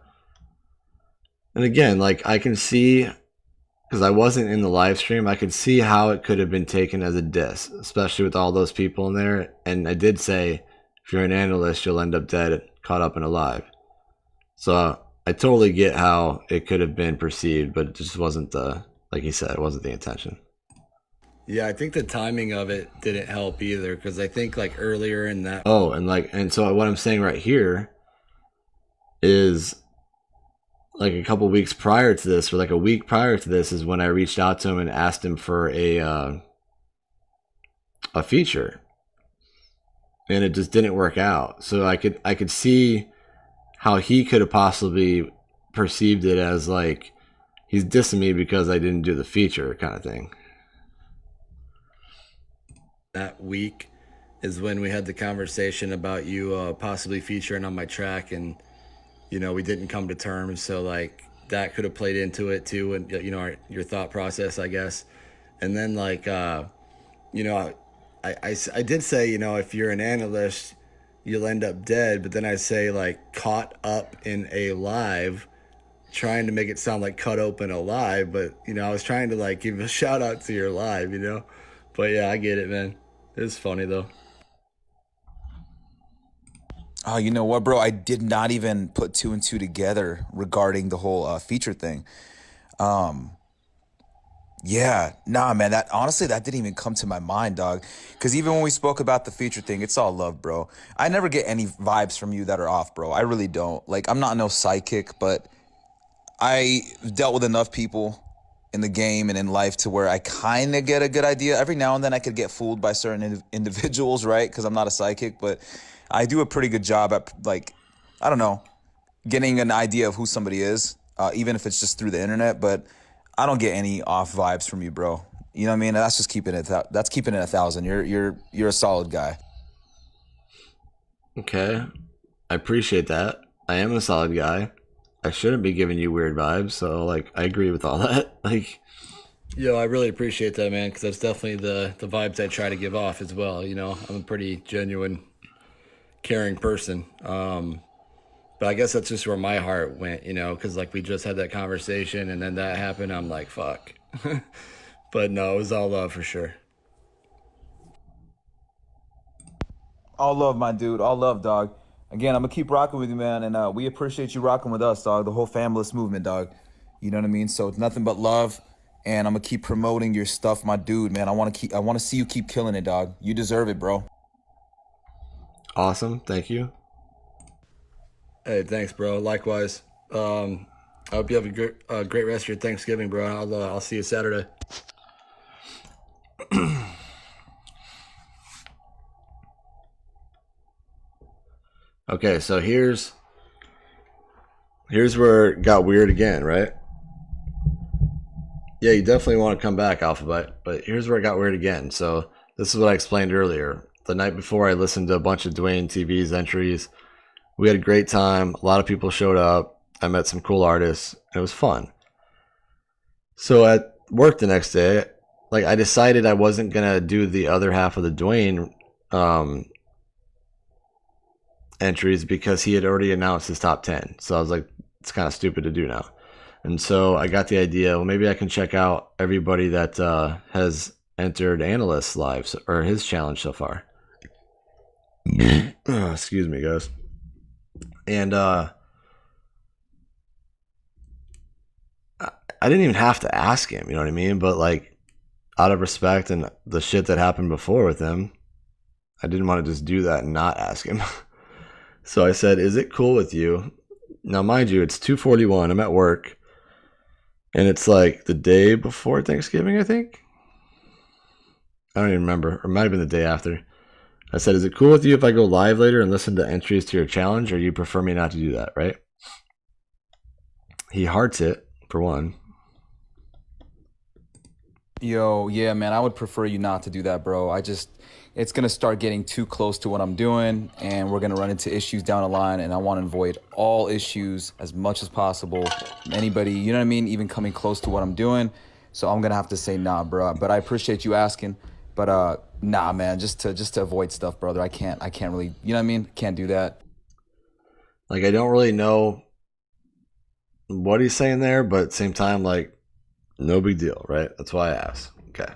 And again, like I can see, because I wasn't in the live stream, I could see how it could have been taken as a diss, especially with all those people in there. And I did say, if you're an analyst, you'll end up dead, caught up in a live. So I totally get how it could have been perceived, but it just wasn't like he said, it wasn't the intention. Yeah, I think the timing of it didn't help either, because I think like earlier in that. Oh, and so what I'm saying right here is like a couple weeks prior to this, or like a week prior to this, is when I reached out to him and asked him for a feature, and it just didn't work out. So I could see how he could have possibly perceived it as like he's dissing me because I didn't do the feature kind of thing. That week is when we had the conversation about you possibly featuring on my track, and we didn't come to terms. So like that could have played into it too, and your thought process, I guess. And then like I did say, if you're an analyst, you'll end up dead, but then I say like caught up in a live, trying to make it sound like cut open alive, but I was trying to like give a shout out to your live, but yeah, I get it, man. It's funny though. Oh, you know what, bro? I did not even put two and two together regarding the whole feature thing. Yeah, nah, man. That honestly, that didn't even come to my mind, dog. Because even when we spoke about the feature thing, it's all love, bro. I never get any vibes from you that are off, bro. I really don't. Like, I'm not no psychic, but I dealt with enough people in the game and in life to where I kind of get a good idea. Every now and then I could get fooled by certain individuals, right? Because I'm not a psychic, but I do a pretty good job at, like, I don't know, getting an idea of who somebody is, even if it's just through the internet. But I don't get any off vibes from you, bro. You know what I mean? That's just keeping it. That's keeping it 1,000. You're a solid guy. Okay, I appreciate that. I am a solid guy. I shouldn't be giving you weird vibes, so like I agree with all that. Like, Yo, I really appreciate that, man, because that's definitely the vibes I try to give off as well. You know, I'm a pretty genuine, caring person. But I guess that's just where my heart went, you know, because like we just had that conversation and then that happened. I'm like, fuck. But no, it was all love for sure. All love, my dude. All love, dog. Again, I'm gonna keep rocking with you, man, and we appreciate you rocking with us, dog. The whole Familyst movement, dog. You know what I mean? So it's nothing but love, and I'm gonna keep promoting your stuff, my dude, man. I want to see you keep killing it, dog. You deserve it, bro. Awesome. Thank you. Hey, thanks, bro. Likewise. I hope you have a great rest of your Thanksgiving, bro. I'll see you Saturday. Okay, so here's where it got weird again, right? Yeah, you definitely want to come back, Alphabet, but here's where it got weird again. So this is what I explained earlier. The night before, I listened to a bunch of Dwayne TV's entries. We had a great time. A lot of people showed up. I met some cool artists. It was fun. So at work the next day, like I decided I wasn't gonna do the other half of the Dwayne entries because he had already announced his top 10. So I was like, it's kind of stupid to do now. And so I got the idea, well, maybe I can check out everybody that has entered Analyst's lives or his challenge so far. Oh, excuse me, guys. And I didn't even have to ask him, you know what I mean? But like, out of respect and the shit that happened before with him, I didn't want to just do that and not ask him. So I said, is it cool with you? Now, mind you, it's 2:41. I'm at work. And it's like the day before Thanksgiving, I think. I don't even remember. Or it might have been the day after. I said, is it cool with you if I go live later and listen to entries to your challenge, or you prefer me not to do that, right? He hearts it, for one. Yo, yeah, man, I would prefer you not to do that, bro. It's gonna start getting too close to what I'm doing, and we're gonna run into issues down the line, and I want to avoid all issues as much as possible. Anybody, you know what I mean, even coming close to what I'm doing. So I'm gonna have to say nah, bro. But I appreciate you asking. But nah, man, just to avoid stuff, brother. I can't really, you know what I mean? Can't do that. Like, I don't really know what he's saying there, but at the same time, like, no big deal, right? That's why I asked. Okay.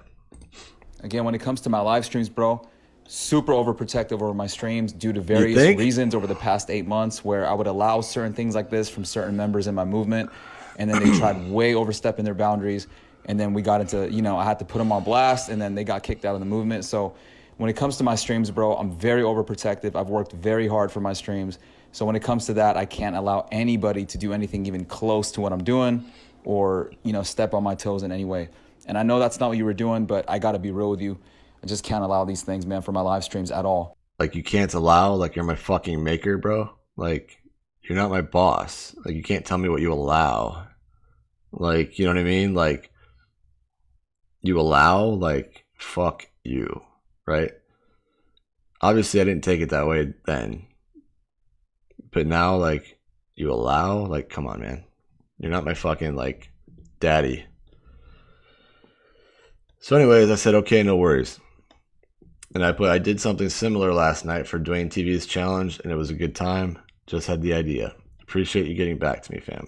Again, when it comes to my live streams, bro, super overprotective over my streams due to various think? reasons over the past 8 months where I would allow certain things like this from certain members in my movement. And then they tried way overstepping their boundaries. And then we got into, you know, I had to put them on blast and then they got kicked out of the movement. So when it comes to my streams, bro, I'm very overprotective. I've worked very hard for my streams. So when it comes to that, I can't allow anybody to do anything even close to what I'm doing or, you know, step on my toes in any way. And I know that's not what you were doing, but I got to be real with you. I just can't allow these things, man, for my live streams at all. Like, you can't allow, like, you're my fucking maker, bro. Like, you're not my boss. Like, you can't tell me what you allow. Like, you know what I mean? Like, you allow, like, fuck you, right? Obviously, I didn't take it that way then. But now, like, you allow? Like, come on, man. You're not my fucking, like, daddy. So anyways, I said, okay, no worries. And I did something similar last night for Dwayne TV's challenge, and it was a good time. Just had the idea. Appreciate you getting back to me, fam.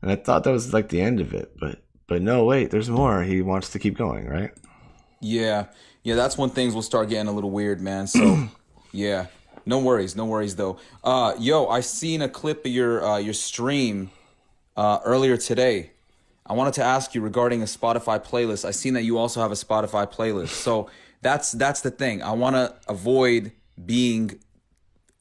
And I thought that was like the end of it, but no, wait, there's more. He wants to keep going, right? Yeah, that's when things will start getting a little weird, man. So, yeah, no worries though. Yo, I seen a clip of your stream earlier today. I wanted to ask you regarding a Spotify playlist. I seen that you also have a Spotify playlist. So that's the thing. I want to avoid being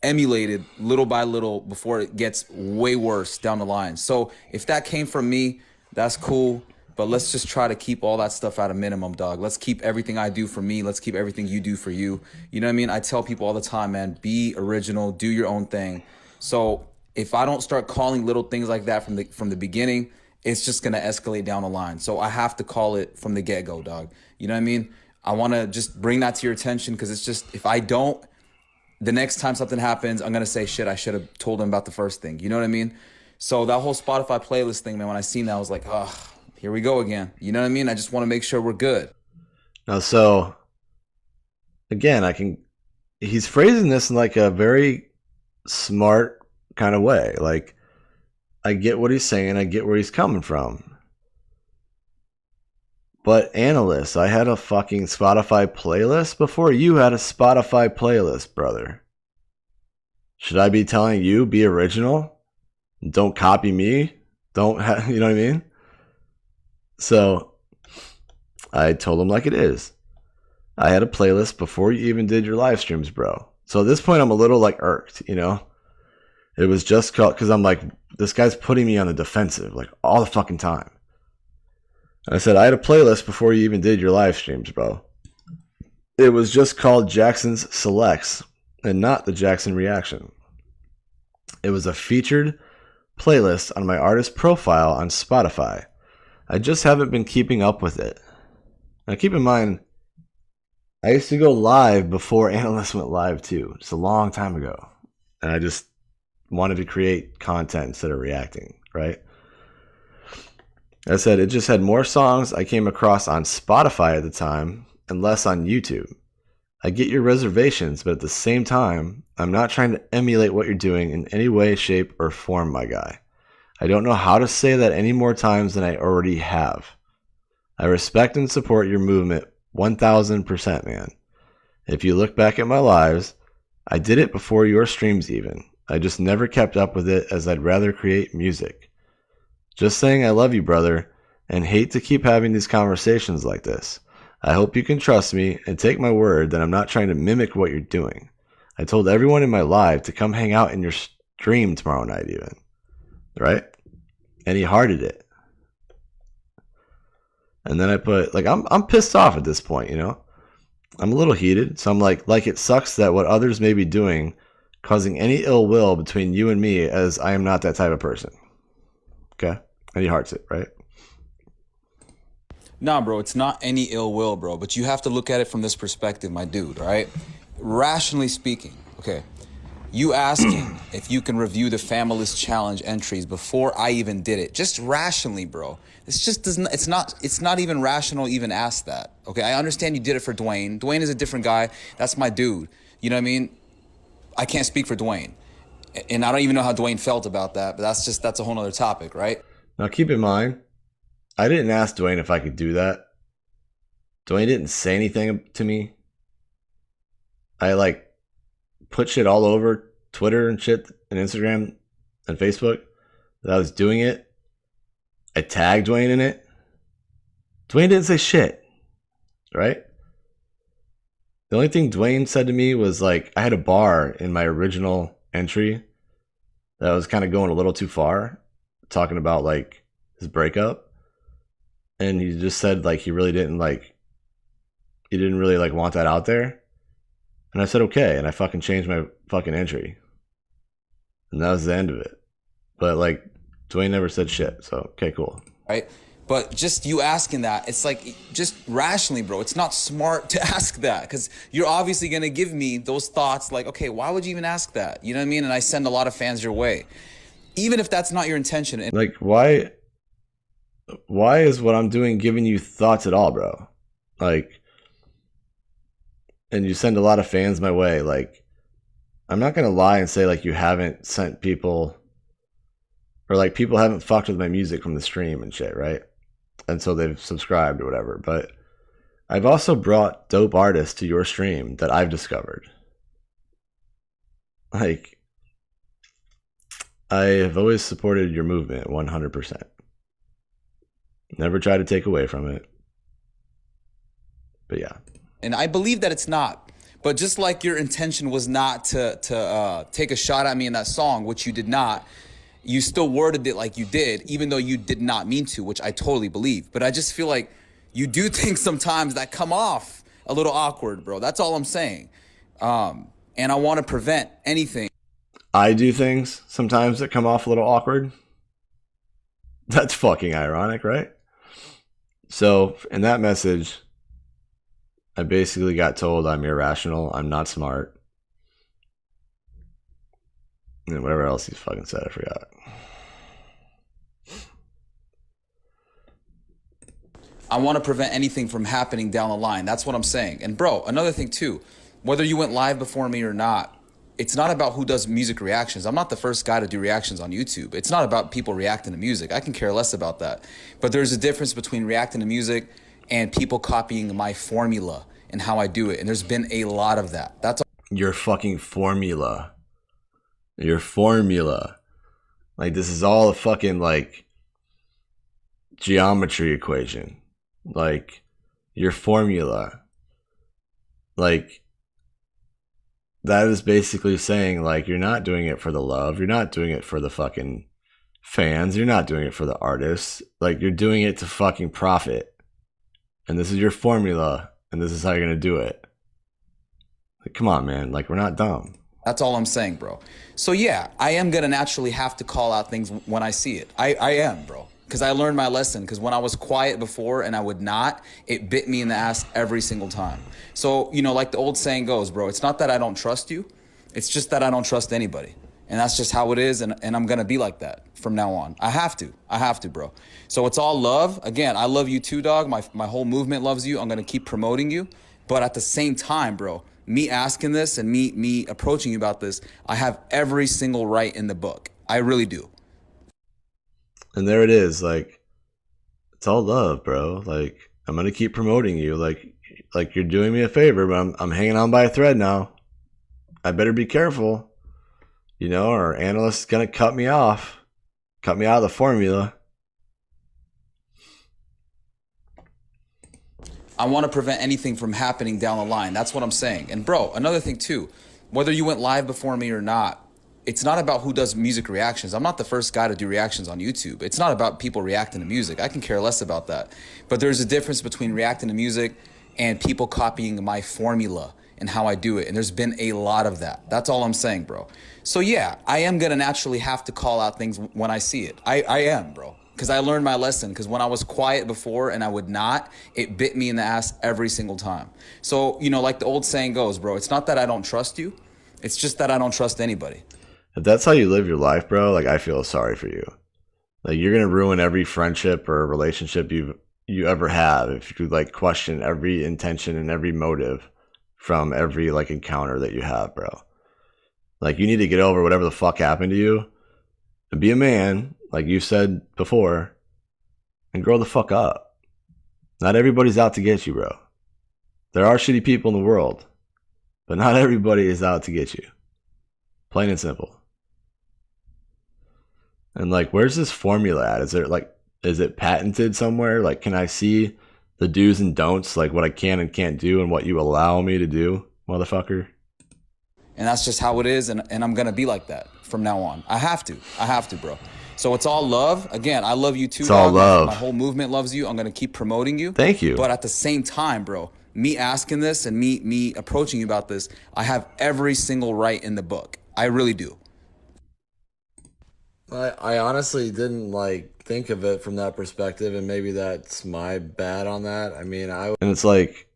emulated little by little before it gets way worse down the line. So if that came from me, that's cool. But let's just try to keep all that stuff at a minimum, dog. Let's keep everything I do for me. Let's keep everything you do for you. You know what I mean? I tell people all the time, man, be original, do your own thing. So if I don't start calling little things like that from the beginning, it's just gonna escalate down the line. So I have to call it from the get-go, dog. You know what I mean? I wanna just bring that to your attention because it's just, if I don't, the next time something happens, I'm gonna say, shit, I should have told him about the first thing. You know what I mean? So that whole Spotify playlist thing, man, when I seen that, I was like, oh, here we go again. You know what I mean? I just want to make sure we're good. Now, so again, he's phrasing this in like a very smart kind of way. Like, I get what he's saying, I get where he's coming from. But analysts, I had a fucking Spotify playlist before you had a Spotify playlist, brother. Should I be telling you, be original? Don't copy me? You know what I mean? So I told him like it is. I had a playlist before you even did your live streams, bro. So at this point, I'm a little like irked, you know? It was just because I'm like, this guy's putting me on the defensive like all the fucking time. I said, I had a playlist before you even did your live streams, bro. It was just called Jackson's Selects and not the Jackson Reaction. It was a featured playlist on my artist profile on Spotify. I just haven't been keeping up with it. Now keep in mind, I used to go live before Analyst went live too. Just a long time ago. And I just wanted to create content instead of reacting, right? I said it just had more songs I came across on Spotify at the time and less on YouTube. I get your reservations, but at the same time, I'm not trying to emulate what you're doing in any way, shape, or form, my guy. I don't know how to say that any more times than I already have. I respect and support your movement 1000%, man. If you look back at my lives, I did it before your streams even. I just never kept up with it as I'd rather create music. Just saying I love you, brother, and hate to keep having these conversations like this. I hope you can trust me and take my word that I'm not trying to mimic what you're doing. I told everyone in my live to come hang out in your stream tomorrow night even. Right? And he hearted it. And then I put, like, I'm pissed off at this point, you know? I'm a little heated, so I'm like it sucks that what others may be doing causing any ill will between you and me, as I am not that type of person. Okay? And he hearts it, right? Nah, bro, it's not any ill will, bro, but you have to look at it from this perspective, my dude, right? Rationally speaking, okay, you asking if you can review the Familyst challenge entries before I even did it, just rationally, bro. It's just it's not even rational to even ask that. Okay, I understand you did it for Dwayne. Dwayne is a different guy. That's my dude. You know what I mean? I can't speak for Dwayne. And I don't even know how Dwayne felt about that, but that's a whole nother topic, right? Now keep in mind, I didn't ask Dwayne if I could do that. Dwayne didn't say anything to me. I like put shit all over Twitter and shit and Instagram and Facebook that I was doing it. I tagged Dwayne in it. Dwayne didn't say shit, right? The only thing Dwayne said to me was like, I had a bar in my original entry that was kind of going a little too far, talking about like his breakup. And he just said like he didn't really like want that out there. And I said, okay. And I fucking changed my fucking entry. And that was the end of it. But like Dwayne never said shit. So, okay, cool. Right? But just you asking that, it's like, just rationally, bro, it's not smart to ask that because you're obviously going to give me those thoughts like, okay, why would you even ask that? You know what I mean? And I send a lot of fans your way. Even if that's not your intention. And like, why is what I'm doing giving you thoughts at all, bro? Like, and you send a lot of fans my way. Like, I'm not going to lie and say like you haven't sent people or like people haven't fucked with my music from the stream and shit, right? And so they've subscribed or whatever. But I've also brought dope artists to your stream that I've discovered. Like, I have always supported your movement 100%. Never tried to take away from it. But yeah. And I believe that it's not. But just like your intention was not to take a shot at me in that song, which you did not, you still worded it like you did, even though you did not mean to, which I totally believe. But I just feel like you do things sometimes that come off a little awkward, bro. That's all I'm saying. And I want to prevent anything. I do things sometimes that come off a little awkward. That's fucking ironic, right? So in that message, I basically got told I'm irrational, I'm not smart. And whatever else he fucking said, I forgot. I want to prevent anything from happening down the line. That's what I'm saying. And bro, another thing too, whether you went live before me or not, it's not about who does music reactions. I'm not the first guy to do reactions on YouTube. It's not about people reacting to music. I can care less about that. But there's a difference between reacting to music and people copying my formula and how I do it. And there's been a lot of that. That's Your fucking formula. Your formula. Like, this is all a fucking, like, geometry equation. Like, your formula. Like, that is basically saying, like, you're not doing it for the love. You're not doing it for the fucking fans. You're not doing it for the artists. Like, you're doing it to fucking profit. And this is your formula. And this is how you're going to do it. Like, come on, man. Like, we're not dumb. That's all I'm saying, bro. So yeah, I am gonna naturally have to call out things when I see it. I am, bro. Because I learned my lesson. Because when I was quiet before and I would not, it bit me in the ass every single time. So, you know, like the old saying goes, bro, it's not that I don't trust you. It's just that I don't trust anybody. And that's just how it is. And I'm gonna be like that from now on. I have to, bro. So it's all love. Again, I love you too, dog. My whole movement loves you. I'm gonna keep promoting you. But at the same time, bro, me asking this and me approaching you about this, I have every single right in the book. I really do. And there it is. Like, it's all love, bro. Like, I'm gonna keep promoting you. Like you're doing me a favor, but I'm hanging on by a thread now. I better be careful, you know, or analyst's gonna cut me out of the formula. I want to prevent anything from happening down the line. That's what I'm saying. And bro, another thing too, whether you went live before me or not, it's not about who does music reactions. I'm not the first guy to do reactions on YouTube. It's not about people reacting to music. I can care less about that. But there's a difference between reacting to music and people copying my formula and how I do it. And there's been a lot of that. That's all I'm saying, bro. So yeah, I am gonna naturally have to call out things when I see it. I am, bro. Because I learned my lesson. Because when I was quiet before and I would not, it bit me in the ass every single time. So, you know, like the old saying goes, bro, it's not that I don't trust you. It's just that I don't trust anybody. If that's how you live your life, bro, like, I feel sorry for you. Like, you're gonna ruin every friendship or relationship you ever have if you like question every intention and every motive from every like encounter that you have, bro. Like, you need to get over whatever the fuck happened to you and be a man, like you said before, and grow the fuck up. Not everybody's out to get you, bro. There are shitty people in the world, but not everybody is out to get you. Plain and simple. And like, where's this formula at? Is it patented somewhere? Like, can I see the do's and don'ts, like what I can and can't do and what you allow me to do, motherfucker? And that's just how it is. And I'm going to be like that from now on. I have to, bro. So it's all love. Again, I love you too. It's all dog. love. My whole movement loves you. I'm going to keep promoting you. Thank you. But at the same time, bro, me asking this and me approaching you about this, I have every single right in the book. I really do. I honestly didn't like think of it from that perspective, and maybe that's my bad on that. I mean, And it's like,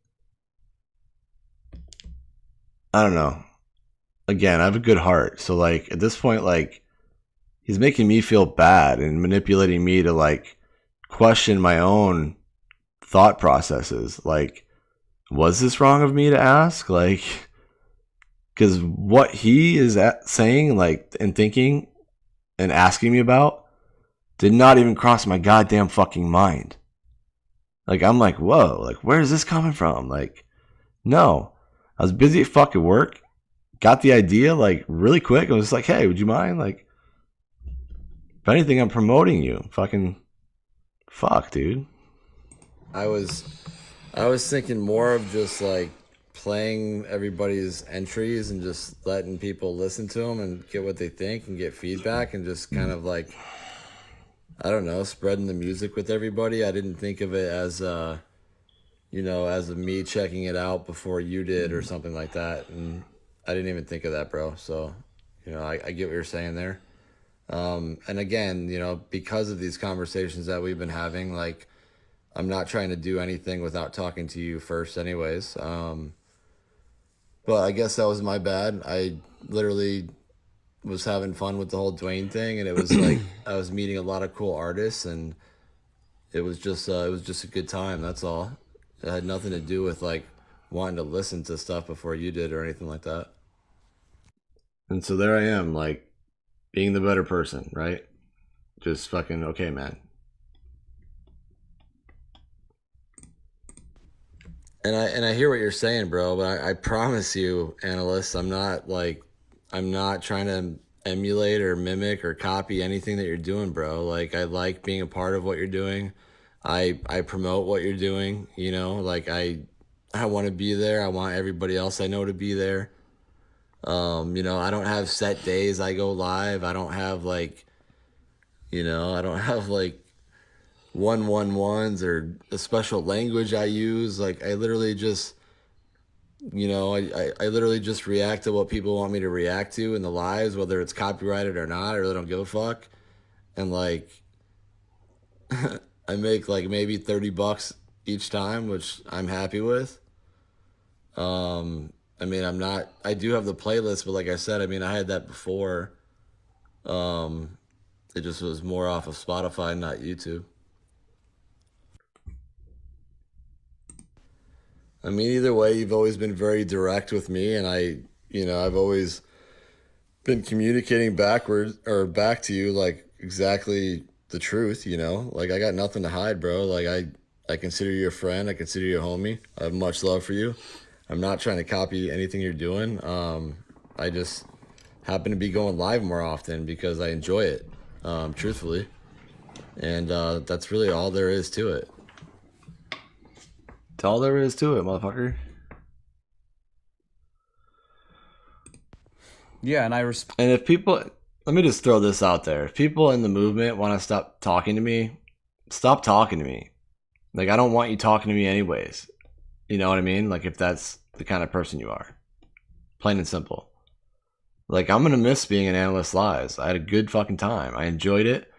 I don't know. Again, I have a good heart. So like, at this point, like, he's making me feel bad and manipulating me to like question my own thought processes. Like, was this wrong of me to ask? Like, because what he is saying, like, and thinking and asking me about did not even cross my goddamn fucking mind. Like, I'm like, whoa, like, where is this coming from? Like, no. I was busy at fucking work, got the idea, like, really quick. I was just like, hey, would you mind? Like, if anything, I'm promoting you. Fucking fuck, dude. I was thinking more of just like playing everybody's entries and just letting people listen to them and get what they think and get feedback and just kind of like, I don't know, spreading the music with everybody. I didn't think of it as you know, as a me checking it out before you did or something like that. And I didn't even think of that, bro. So, you know, I get what you're saying there. And again, you know, because of these conversations that we've been having, like, I'm not trying to do anything without talking to you first anyways. But I guess that was my bad. I literally was having fun with the whole Dwayne thing, and it was like I was meeting a lot of cool artists, and It was just a good time. That's all. It had nothing to do with like wanting to listen to stuff before you did or anything like that. And so there I am, like being the better person, right? Just fucking okay, man. And I hear what you're saying, bro, but I promise you, analysts, I'm not trying to emulate or mimic or copy anything that you're doing, bro. Like I like being a part of what you're doing. I promote what you're doing, you know, like I want to be there. I want everybody else I know to be there. You know, I don't have set days I go live. I don't have like, you know, I don't have like 111s or a special language I use. Like I literally just, you know, I literally just react to what people want me to react to in the lives, whether it's copyrighted or not. I really don't give a fuck. And like, I make like maybe $30 each time, which I'm happy with. I mean, I do have the playlist, but like I said, I mean, I had that before. It just was more off of Spotify, not YouTube. I mean, either way, you've always been very direct with me, and you know, I've always been communicating backwards or back to you like exactly the truth, you know? Like I got nothing to hide, bro. Like I consider you a friend. I consider you a homie. I have much love for you. I'm not trying to copy anything you're doing. I just happen to be going live more often because I enjoy it, truthfully. And that's really all there is to it. That's all there is to it, motherfucker. Yeah, and And if people, let me just throw this out there. If people in the movement want to stop talking to me, stop talking to me. Like, I don't want you talking to me anyways. You know what I mean? Like, if that's the kind of person you are. Plain and simple. Like, I'm going to miss being an Analyst Lives. I had a good fucking time. I enjoyed it.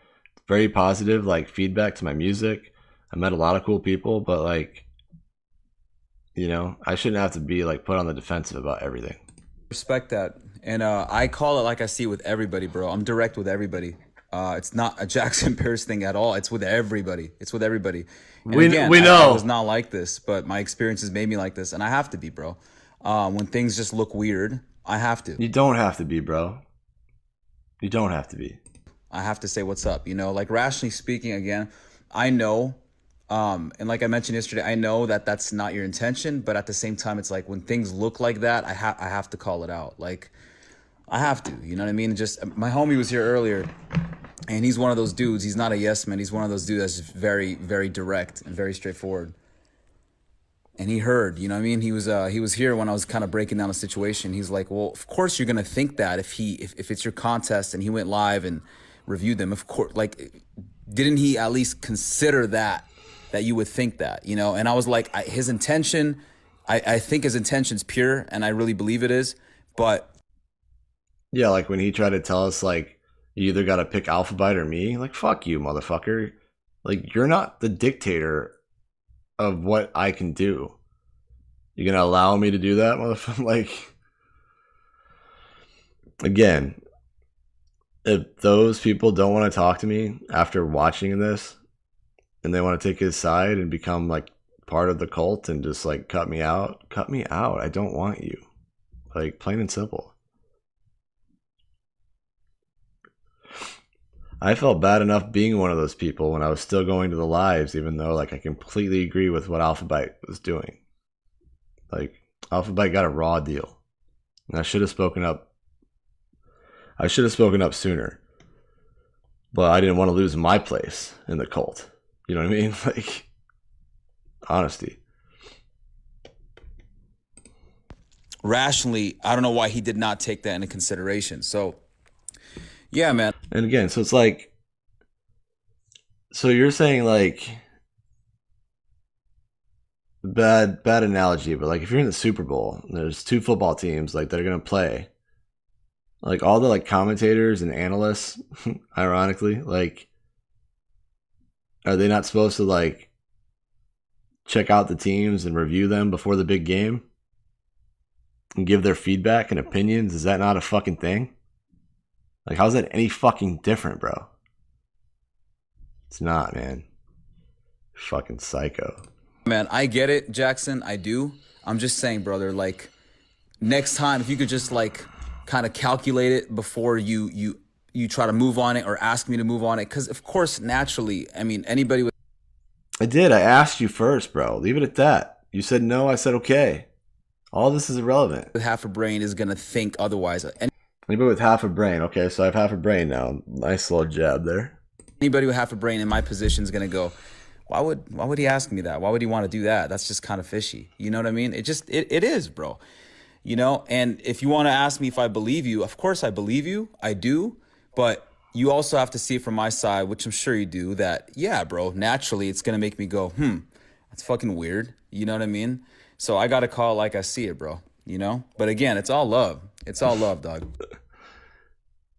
Very positive, like, feedback to my music. I met a lot of cool people, but, like, you know, I shouldn't have to be, like, put on the defensive about everything. respect that. And I call it like I see it with everybody, bro. I'm direct with everybody. It's not a Jackson Pierce thing at all. It's with everybody. It's with everybody. And We know. I was not like this, but my experiences made me like this, and I have to be, bro. When things just look weird, I have to. You don't have to be, bro. You don't have to be. I have to say what's up. You know, like rationally speaking, again, I know, and like I mentioned yesterday, I know that that's not your intention, but at the same time, it's like when things look like that, I have to call it out. Like, I have to, you know what I mean? Just my homie was here earlier, and he's one of those dudes. He's not a yes man. He's one of those dudes that's just very, very direct and very straightforward. And he heard, you know what I mean? He was here when I was kind of breaking down the situation. He's like, well, of course you're gonna think that if it's your contest and he went live and reviewed them. Of course, like, didn't he at least consider that you would think that, you know? And I was like, his intention, I think his intention's pure, and I really believe it is, but. Yeah, like when he tried to tell us, like, you either got to pick Alphabet or me. Like, fuck you, motherfucker. Like, you're not the dictator of what I can do. You gonna allow me to do that, motherfucker? Like, again, if those people don't want to talk to me after watching this, and they want to take his side and become like part of the cult and just like cut me out. I don't want you. Like, plain and simple. I felt bad enough being one of those people when I was still going to the lives, even though like I completely agree with what Alphabet was doing. Like, Alphabet got a raw deal, and I should have spoken up. I should have spoken up sooner, but I didn't want to lose my place in the cult. You know what I mean? Like, honesty. Rationally, I don't know why he did not take that into consideration. So, yeah, man. And again, so it's like, so you're saying like, bad analogy, but like if you're in the Super Bowl, and there's two football teams like that are gonna play, like all the like commentators and analysts, ironically, like, are they not supposed to like check out the teams and review them before the big game and give their feedback and opinions? Is that not a fucking thing? Like, how's that any fucking different, bro? It's not, man. Fucking psycho. Man, I get it, Jackson. I do. I'm just saying, brother, like next time if you could just like kind of calculate it before you try to move on it or ask me to move on it, because of course naturally, I mean, anybody with I did. I asked you first, bro. Leave it at that. You said no. I said okay. All this is irrelevant. half a brain is gonna think otherwise. Anybody with half a brain. Okay, so I have half a brain now. Nice little jab there. Anybody with half a brain in my position is gonna go, why would he ask me that? Why would he want to do that? That's just kind of fishy. You know what I mean? It is, bro. You know, and if you want to ask me if I believe you, of course I believe you. I do. But you also have to see it from my side, which I'm sure you do, that, yeah, bro, naturally it's going to make me go, that's fucking weird. You know what I mean? So I got to call it like I see it, bro. You know? But again, it's all love. It's all love, dog.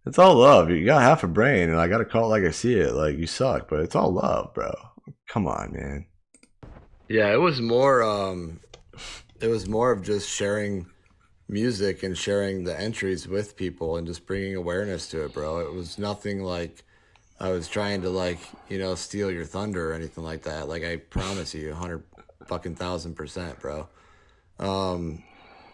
It's all love. You got half a brain, and I got to call it like I see it. Like, you suck, but it's all love, bro. Come on, man. Yeah, it was more of just sharing music and sharing the entries with people and just bringing awareness to it, bro. It was nothing like I was trying to like, steal your thunder or anything like that. Like, I promise you 100,000%, bro.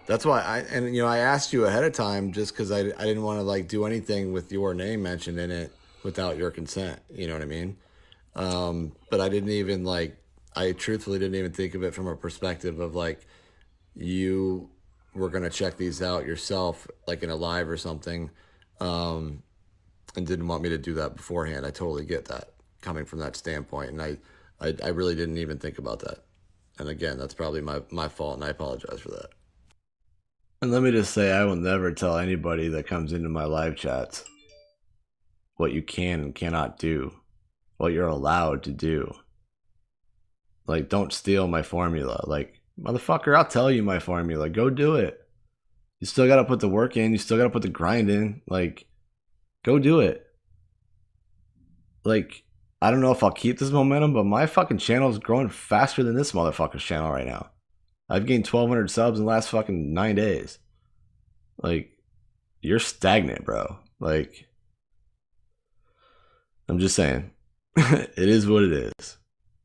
That's why I asked you ahead of time just because I didn't want to like do anything with your name mentioned in it without your consent. You know what I mean? But I didn't even I truthfully didn't even think of it from a perspective of like you were going to check these out yourself, like in a live or something. And didn't want me to do that beforehand. I totally get that coming from that standpoint. And I really didn't even think about that. And again, that's probably my fault, and I apologize for that. And let me just say, I will never tell anybody that comes into my live chats what you can and cannot do, what you're allowed to do. Like, don't steal my formula. Like, motherfucker, I'll tell you my formula. Go do it. You still got to put the work in. You still got to put the grind in. Like, go do it. Like, I don't know if I'll keep this momentum, but my fucking channel is growing faster than this motherfucker's channel right now. I've gained 1,200 subs in the last fucking 9 days. Like, you're stagnant, bro. Like, I'm just saying. It is what it is.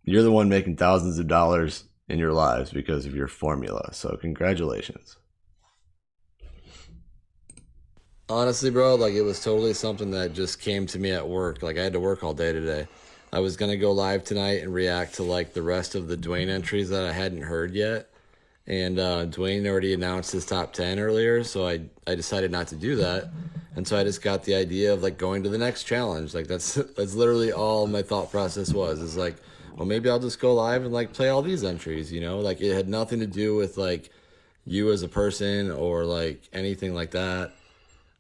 You're the one making thousands of dollars in your lives because of your formula. So congratulations. Honestly, bro, like it was totally something that just came to me at work. Like I had to work all day today. I was going to go live tonight and react to like the rest of the Dwayne entries that I hadn't heard yet. And Dwayne already announced his top 10 earlier, so I decided not to do that. And so I just got the idea of like going to the next challenge. Like that's literally all my thought process was. Is like, well, maybe I'll just go live and like play all these entries, you know? Like it had nothing to do with like you as a person or like anything like that.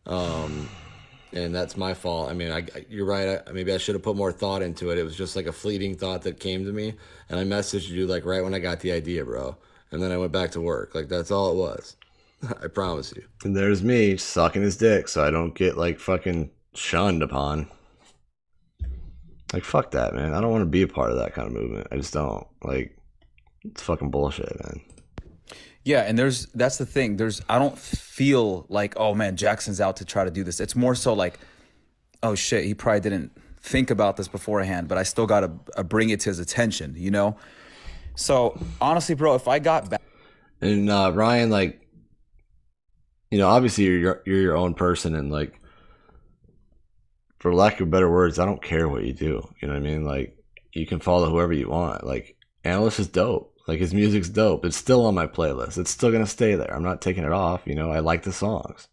And that's my fault. I mean, you're right. Maybe I should have put more thought into it. It was just like a fleeting thought that came to me, and I messaged you like right when I got the idea, bro. And then I went back to work. Like that's all it was. I promise you. And there's me sucking his dick so I don't get like fucking shunned upon. Like fuck that, man. I don't want to be a part of that kind of movement. I just don't. Like, it's fucking bullshit, man. Yeah, and that's the thing. I don't feel like, oh man, Jackson's out to try to do this. It's more so like, oh shit, he probably didn't think about this beforehand, but I still got to bring it to his attention, you know? So honestly, bro, if I got back. And Ryan, like, you know, obviously you're your own person, and like, for lack of better words, I don't care what you do. You know what I mean? Like, you can follow whoever you want. Like, Analyst is dope. Like, his music's dope. It's still on my playlist. It's still going to stay there. I'm not taking it off. You know, I like the songs.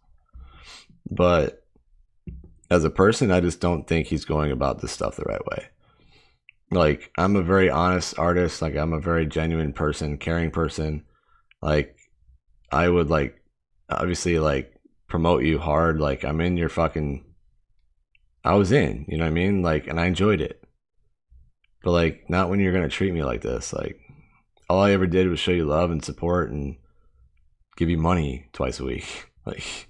But as a person, I just don't think he's going about this stuff the right way. Like, I'm a very honest artist. Like, I'm a very genuine person, caring person. Like, I would, like, obviously, like, promote you hard. Like, I'm in your fucking... I was in, you know what I mean? Like, and I enjoyed it. But, like, not when you're going to treat me like this. Like, all I ever did was show you love and support and give you money twice a week. Like,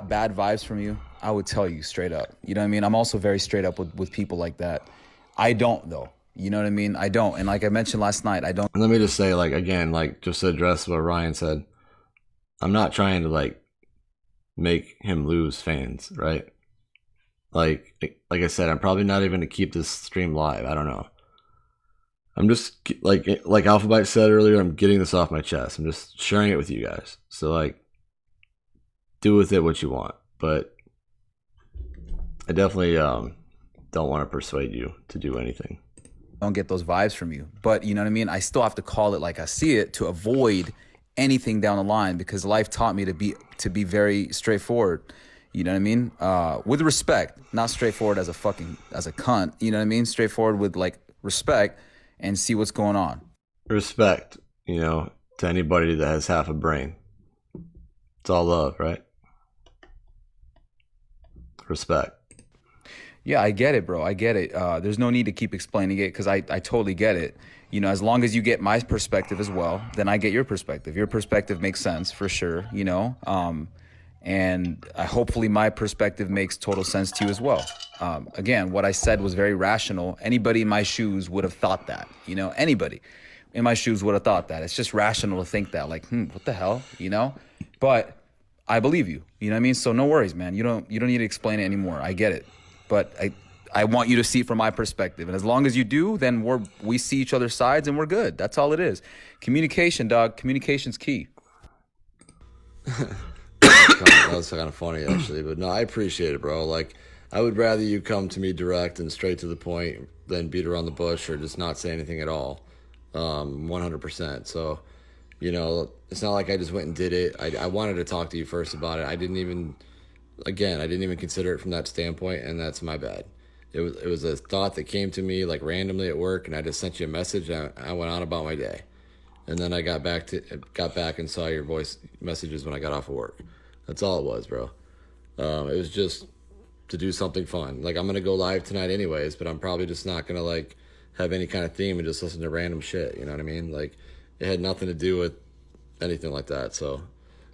bad vibes from you, I would tell you straight up. You know what I mean? I'm also very straight up with people like that. I don't, though. You know what I mean? I don't. And like I mentioned last night, I don't. And let me just say, like, again, like, just to address what Ryan said, I'm not trying to, like, make him lose fans, right? Like I said, I'm probably not even going to keep this stream live. I don't know. I'm just like Alphabite said earlier, I'm getting this off my chest. I'm just sharing it with you guys. So like do with it what you want. But I definitely don't want to persuade you to do anything. Don't get those vibes from you. But you know what I mean? I still have to call it like I see it to avoid anything down the line, because life taught me to be very straightforward. You know what I mean? With respect, not straightforward as a cunt. You know what I mean? Straightforward with like respect, and see what's going on. Respect, you know, to anybody that has half a brain. It's all love, right? Respect. Yeah, I get it, bro. I get it. There's no need to keep explaining it, because I totally get it. You know, as long as you get my perspective as well, then I get your perspective. Your perspective makes sense for sure, you know? And hopefully my perspective makes total sense to you as well. Again, what I said was very rational. Anybody in my shoes would have thought that, you know? Anybody in my shoes would have thought that. It's just rational to think that, like, what the hell, you know? But I believe you, you know what I mean? So no worries, man. You don't need to explain it anymore. I get it. But I want you to see it from my perspective. And as long as you do, then we see each other's sides and we're good. That's all it is. Communication, dog. Communication's key. That was kind of funny, actually. But no, I appreciate it, bro. Like, I would rather you come to me direct and straight to the point than beat around the bush or just not say anything at all. 100%. So, you know, it's not like I just went and did it. I wanted to talk to you first about it. I didn't even consider it from that standpoint, and that's my bad. It was a thought that came to me like randomly at work, and I just sent you a message, and I went on about my day. And then I got back and saw your voice messages when I got off of work. That's all it was, bro. It was just to do something fun. Like, I'm gonna go live tonight anyways, but I'm probably just not gonna like have any kind of theme and just listen to random shit. You know what I mean? Like, it had nothing to do with anything like that. So,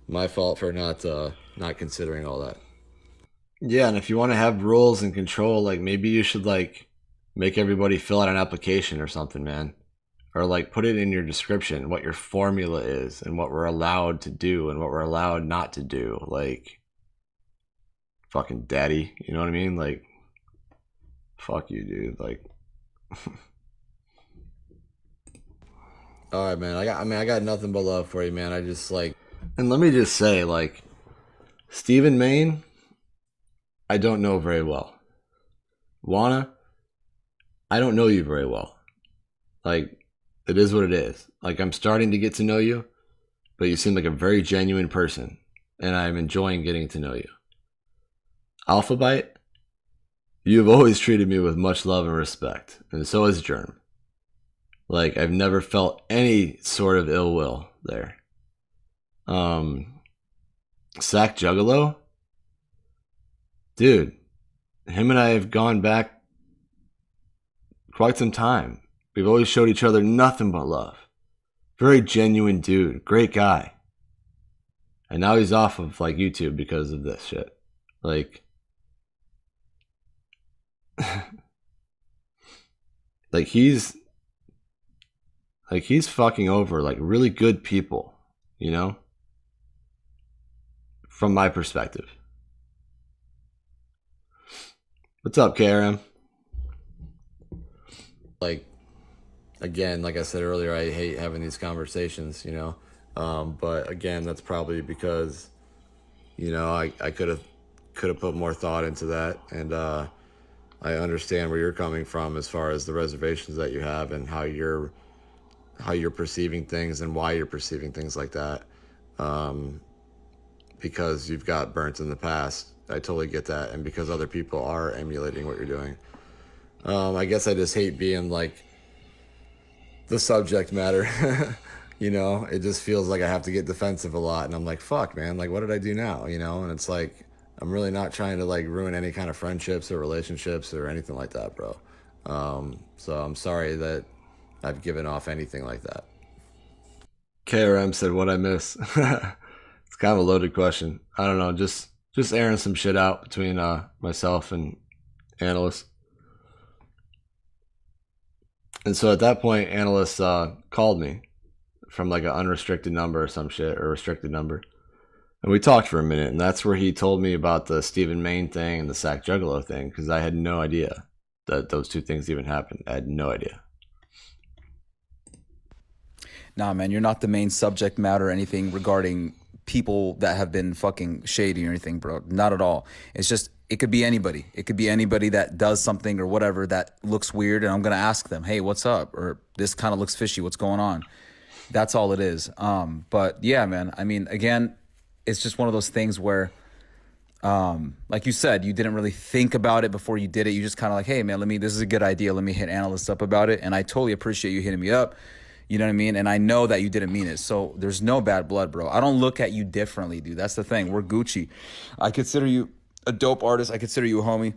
my fault for not considering all that. Yeah, and if you want to have rules and control, like maybe you should like make everybody fill out an application or something, man. Or like put it in your description what your formula is and what we're allowed to do and what we're allowed not to do. Like, fucking daddy, you know what I mean? Like, fuck you, dude. Like, all right, man. I got nothing but love for you, man. I just like, and let me just say, like, Stephen Maine, I don't know very well. Juana, I don't know you very well. Like, it is what it is. Like, I'm starting to get to know you, but you seem like a very genuine person, and I'm enjoying getting to know you. Alphabite, you have always treated me with much love and respect, and so has Germ. Like, I've never felt any sort of ill will there. Sack Juggalo, dude, him and I have gone back quite some time. We've always showed each other nothing but love. Very genuine dude, great guy. And now he's off of like YouTube because of this shit. Like, like he's fucking over like really good people, you know? From my perspective. What's up, KRM? like, again, like I said earlier, I hate having these conversations, you know. But again, that's probably because, you know, I could have put more thought into that, and I understand where you're coming from as far as the reservations that you have and how you're perceiving things and why you're perceiving things like that. Because you've got burnt in the past. I totally get that, and because other people are emulating what you're doing. I guess I just hate being like the subject matter. You know, it just feels like I have to get defensive a lot, and I'm like, fuck, man, like, what did I do now? You know, and it's like, I'm really not trying to like ruin any kind of friendships or relationships or anything like that, bro. So I'm sorry that I've given off anything like that. KRM said, what I miss? It's kind of a loaded question. I don't know, just airing some shit out between myself and Analyst. And so at that point, Analyst called me from like an unrestricted number or some shit, or restricted number. And we talked for a minute, and that's where he told me about the Stephen Maine thing and the Sack Juggalo thing, because I had no idea that those two things even happened. I had no idea. Nah, man, you're not the main subject matter or anything regarding people that have been fucking shady or anything, bro. Not at all. It's just it could be anybody. It could be anybody that does something or whatever that looks weird, and I'm gonna ask them, hey, what's up? Or this kind of looks fishy. What's going on? That's all it is. But yeah, man. I mean, again, it's just one of those things where, like you said, you didn't really think about it before you did it. You just kind of like, hey, man, this is a good idea. Let me hit analysts up about it. And I totally appreciate you hitting me up. You know what I mean? And I know that you didn't mean it. So there's no bad blood, bro. I don't look at you differently, dude. That's the thing. We're Gucci. I consider you a dope artist. I consider you a homie.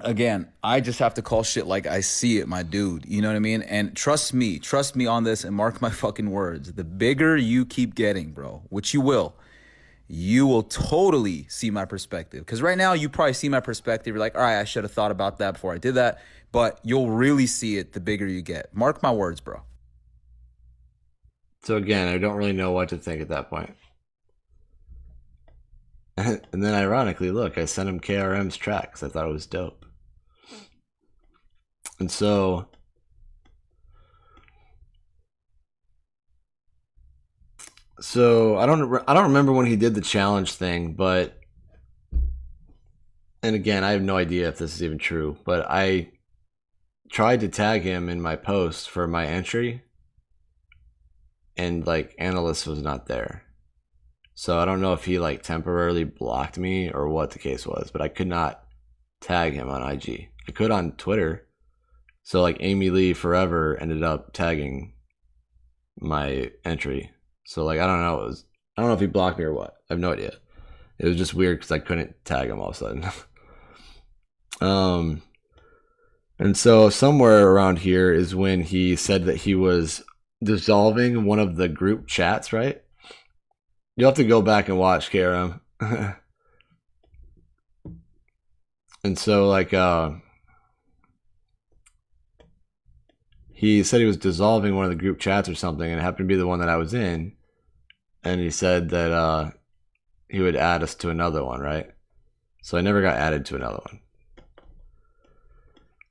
Again, I just have to call shit like I see it, my dude. You know what I mean? And trust me on this and mark my fucking words. The bigger you keep getting, bro, which you will totally see my perspective. Because right now, you probably see my perspective. You're like, all right, I should have thought about that before I did that. But you'll really see it the bigger you get. Mark my words, bro. So again, I don't really know what to think at that point. And then ironically, look, I sent him KRM's track because I thought it was dope. And so I don't remember when he did the challenge thing, but, and again, I have no idea if this is even true, but I tried to tag him in my post for my entry, and like analyst was not there. So I don't know if he like temporarily blocked me or what the case was, but I could not tag him on IG. I could on Twitter. So like Amy Lee Forever ended up tagging my entry. So like I don't know if he blocked me or what. I have no idea. It was just weird because I couldn't tag him all of a sudden. And so somewhere around here is when he said that he was dissolving one of the group chats, right? You'll have to go back and watch KRM. And so like he said he was dissolving one of the group chats or something, and it happened to be the one that I was in. And he said that he would add us to another one, right? So I never got added to another one.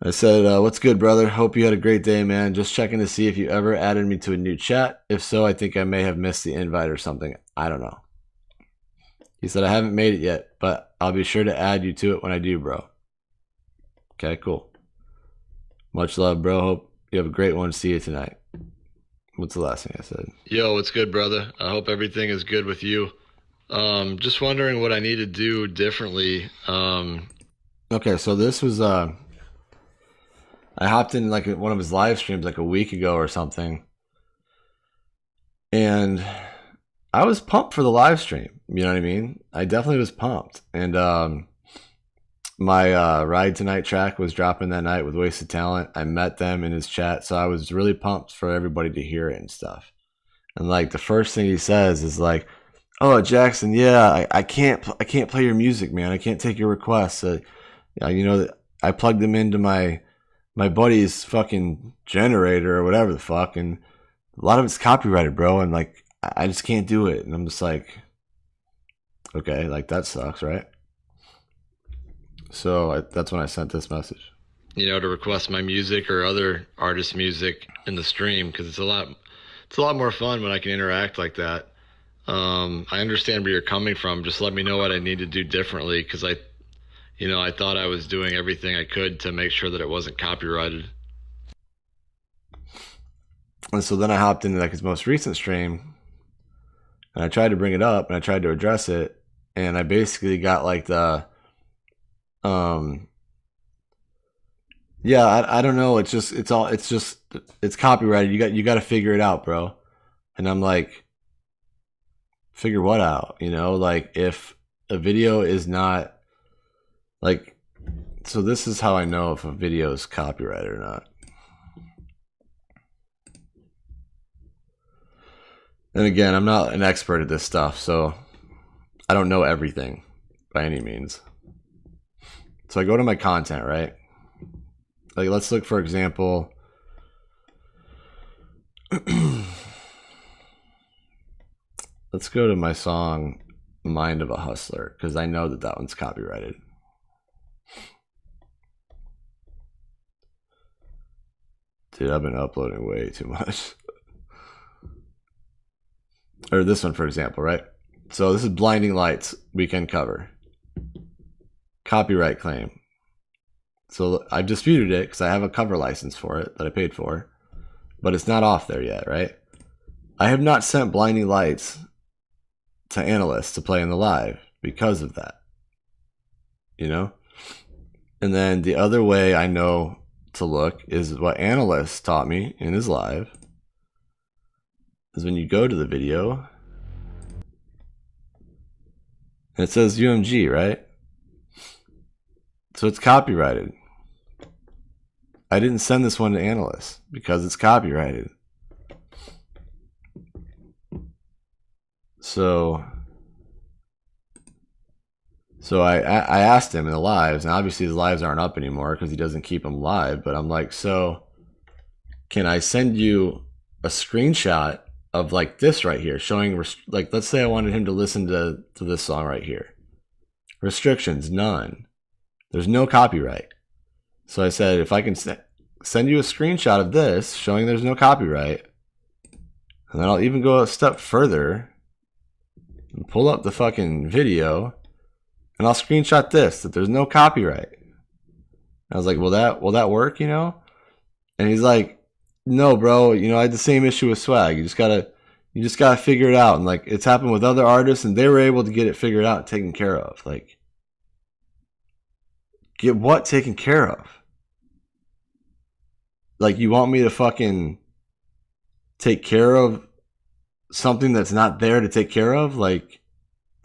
I said, what's good, brother? Hope you had a great day, man. Just checking to see if you ever added me to a new chat. If so, I think I may have missed the invite or something. I don't know. He said, I haven't made it yet, but I'll be sure to add you to it when I do, bro. Okay, cool. Much love, bro. Hope you have a great one. See you tonight. What's the last thing I said? Yo, what's good, brother? I hope everything is good with you. Just wondering what I need to do differently. Okay, so this was I hopped in like one of his live streams like a week ago or something, and I was pumped for the live stream. You know what I mean? I definitely was pumped, and my Ride Tonight track was dropping that night with Wasted Talent. I met them in his chat, so I was really pumped for everybody to hear it and stuff. And like the first thing he says is like, "Oh, Jackson, yeah, I can't play your music, man. I can't take your requests. Yeah, you know, I plugged them into my buddy's fucking generator or whatever the fuck, and a lot of it's copyrighted, bro. And like, I just can't do it." And I'm just like, okay, like that sucks, right? So that's when I sent this message. You know, to request my music or other artists' music in the stream, because it's a lot more fun when I can interact like that. I understand where you're coming from. Just let me know what I need to do differently, because I thought I was doing everything I could to make sure that it wasn't copyrighted. And so then I hopped into like his most recent stream, and I tried to bring it up and I tried to address it, and I basically got like the yeah, I don't know. It's copyrighted. You got to figure it out, bro. And I'm like, figure what out? You know, like if a video is not like, so this is how I know if a video is copyrighted or not. And again, I'm not an expert at this stuff, so I don't know everything by any means. So I go to my content, right? Like, let's look, for example, let's go to my song Mind of a Hustler, because I know that one's copyrighted. Dude, I've been uploading way too much. or this one, for example, right? So this is Blinding Lights weekend cover. Copyright claim. So I've disputed it because I have a cover license for it that I paid for, but it's not off there yet, right? I have not sent Blinding Lights to Analyst to play in the live because of that, you know? And then the other way I know to look is what Analyst taught me in his live is when you go to the video and it says UMG, right? So it's copyrighted. I didn't send this one to Analyst because it's copyrighted. So I asked him in the lives, and obviously the lives aren't up anymore because he doesn't keep them live, but I'm like, so can I send you a screenshot of like this right here showing, like, let's say I wanted him to listen to this song right here. Restrictions, none. There's no copyright. So I said, if I can send you a screenshot of this showing there's no copyright, and then I'll even go a step further and pull up the fucking video, and I'll screenshot this, that there's no copyright. I was like, will that work, you know? And he's like, no, bro, you know, I had the same issue with Swag. You just gotta figure it out. And like, it's happened with other artists, and they were able to get it figured out and taken care of. Like, get what taken care of? Like, you want me to fucking take care of something that's not there to take care of? Like,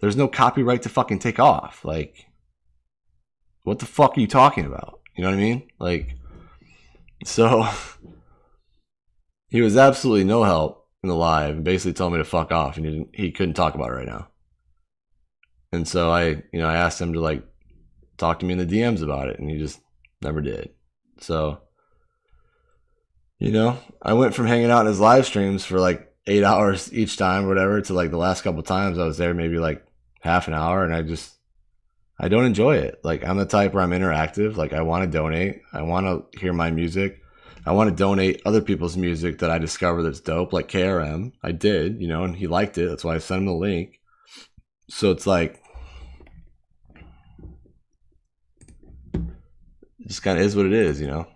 there's no copyright to fucking take off. Like, what the fuck are you talking about? You know what I mean? Like, so he was absolutely no help in the live and basically told me to fuck off, and he couldn't talk about it right now. And so I asked him to like talk to me in the DMs about it, and he just never did. So, you know, I went from hanging out in his live streams for like 8 hours each time or whatever to like the last couple times I was there maybe like half an hour, and I don't enjoy it. Like, I'm the type where I'm interactive. Like, I want to donate. I want to hear my music. I want to donate other people's music that I discover that's dope, like KRM. I did, you know, and he liked it. That's why I sent him the link. So it's like, it just kind of is what it is, you know?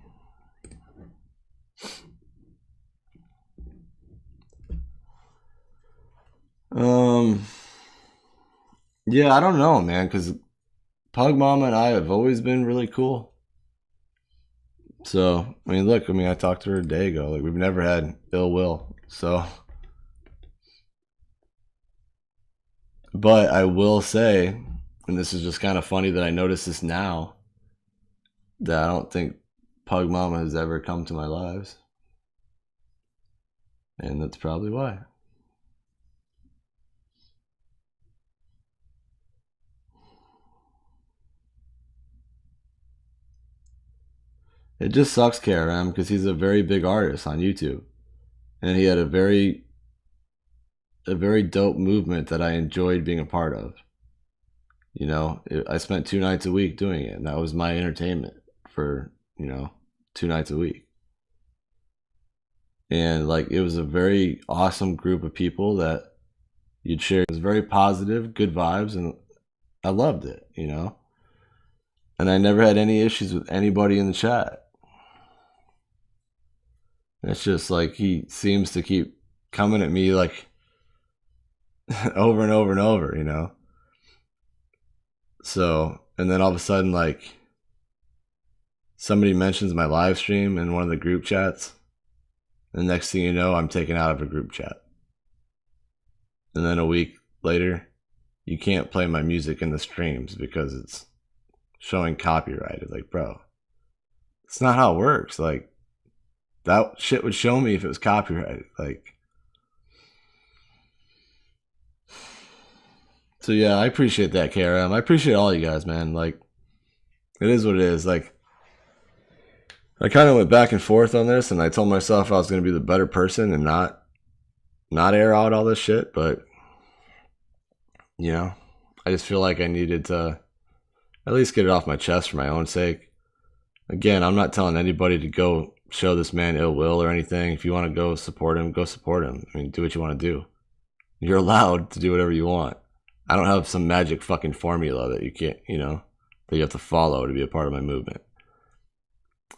Yeah, I don't know, man, because Pug Mama and I have always been really cool. So, I mean, look, I talked to her a day ago. Like, we've never had ill will. So, but I will say, and this is just kind of funny that I notice this now, that I don't think Pug Mama has ever come to my lives. And that's probably why. It just sucks, KRM, because he's a very big artist on YouTube. And he had a very dope movement that I enjoyed being a part of. You know, I spent 2 nights a week doing it, and that was my entertainment for, 2 nights a week. And like, it was a very awesome group of people that you'd share. It was very positive, good vibes, and I loved it, you know? And I never had any issues with anybody in the chat. It's just like, he seems to keep coming at me like over and over and over, you know? So, and then all of a sudden, like, somebody mentions my live stream in one of the group chats. And the next thing you know, I'm taken out of a group chat. And then a week later, you can't play my music in the streams because it's showing copyrighted. Like, bro, it's not how it works. Like, that shit would show me if it was copyrighted. Like, so yeah, I appreciate that, KRM. I appreciate all you guys, man. Like, it is what it is. Like, I kind of went back and forth on this, and I told myself I was going to be the better person and not air out all this shit. But, you know, I just feel like I needed to at least get it off my chest for my own sake. Again, I'm not telling anybody to go show this man ill will or anything. If you want to go support him, go support him. I mean, do what you want to do. You're allowed to do whatever you want. I don't have some magic fucking formula that you can't, that you have to follow to be a part of my movement.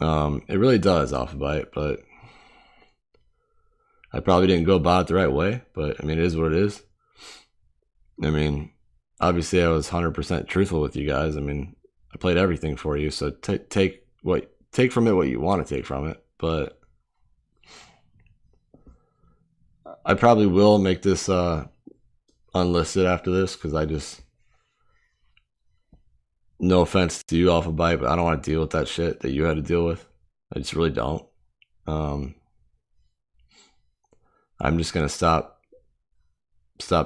It really does, Alpha Bite, but I probably didn't go about it the right way, but it is what it is. Obviously I was 100% truthful with you guys. I played everything for you, so take from it what you want to take from it, but I probably will make this unlisted after this, because no offense to you, Alpha Bite, but I don't want to deal with that shit that you had to deal with. I just really don't. I'm just gonna stop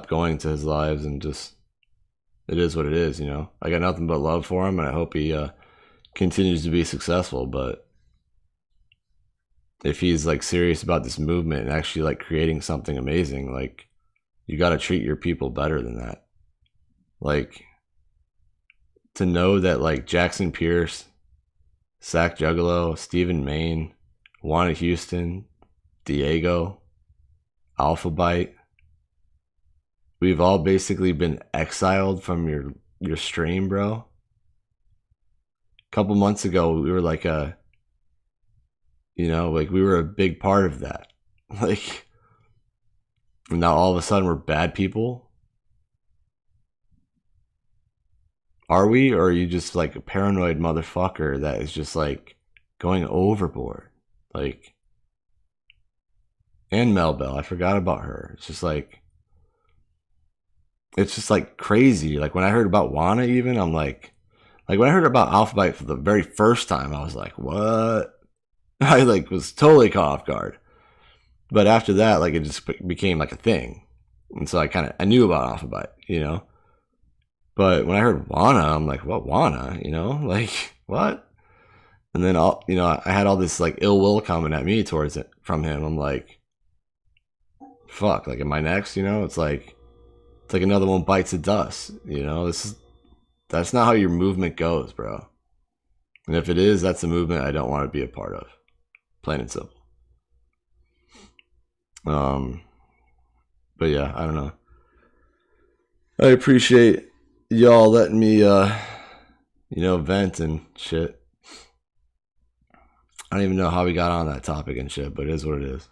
going to his lives, and just, it is what it is, I got nothing but love for him, and I hope he continues to be successful. But if he's like serious about this movement and actually like creating something amazing, like, you got to treat your people better than that. Like, to know that like Jackson Pierce, Sack Juggalo, Stephen Main, Wanted Houston, Diego, Alpha Bite, we've all basically been exiled from your stream, bro. A couple months ago, we were like we were a big part of that. Like, now all of a sudden we're bad people. Are we? Or are you just like a paranoid motherfucker that is just like going overboard? Like, and Mel Bell, I forgot about her. It's just like crazy. Like, when I heard about Wana, even, I'm like when I heard about Alpha Bite for the very first time, I was like, what? I like was totally caught off guard. But after that, like, it just became like a thing. And so I knew about Alpha Bite, But when I heard Wana, I'm like, what, Wana? Like, what? And then I had all this like ill will coming at me towards it from him. I'm like, fuck, like, am I next? It's like another one bites the dust. That's not how your movement goes, bro. And if it is, that's a movement I don't want to be a part of. Plain and simple. But yeah, I don't know. I appreciate y'all letting me vent and shit. I don't even know how we got on that topic and shit, but it is what it is.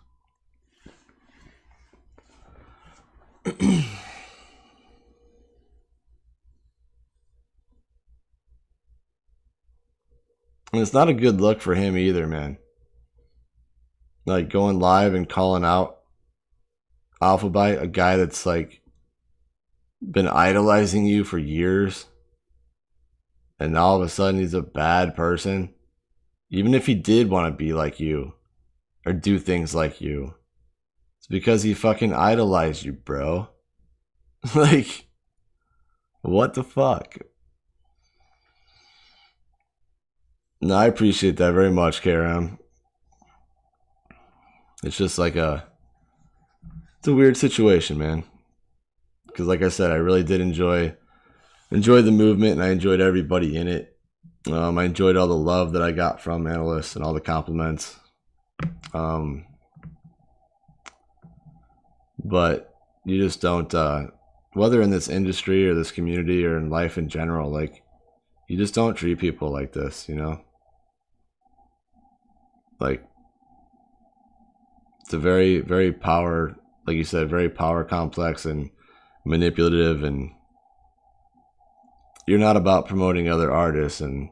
And it's not a good look for him either, man. Like, going live and calling out Alpha Bite, a guy that's like been idolizing you for years, and all of a sudden he's a bad person. Even if he did want to be like you or do things like you, it's because he fucking idolized you, bro. Like, what the fuck? No, I appreciate that very much, KRM. It's just like it's a weird situation, man. Because like I said, I really did enjoy the movement, and I enjoyed everybody in it. I enjoyed all the love that I got from analysts and all the compliments. But you just don't, whether in this industry or this community or in life in general, like, you just don't treat people like this, Like, it's a very, very power, like you said, very power complex and manipulative, and you're not about promoting other artists and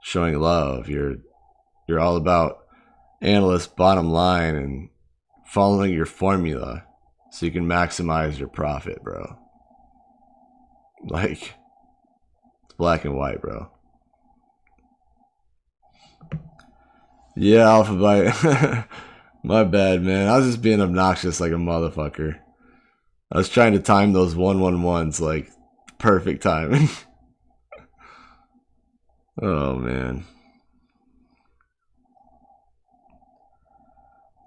showing love. You're all about analysts' bottom line and following your formula so you can maximize your profit, bro. Like, it's black and white, bro. Yeah, Alpha Bite. My bad, man. I was just being obnoxious like a motherfucker. I was trying to time those 111s like perfect timing. Oh, man.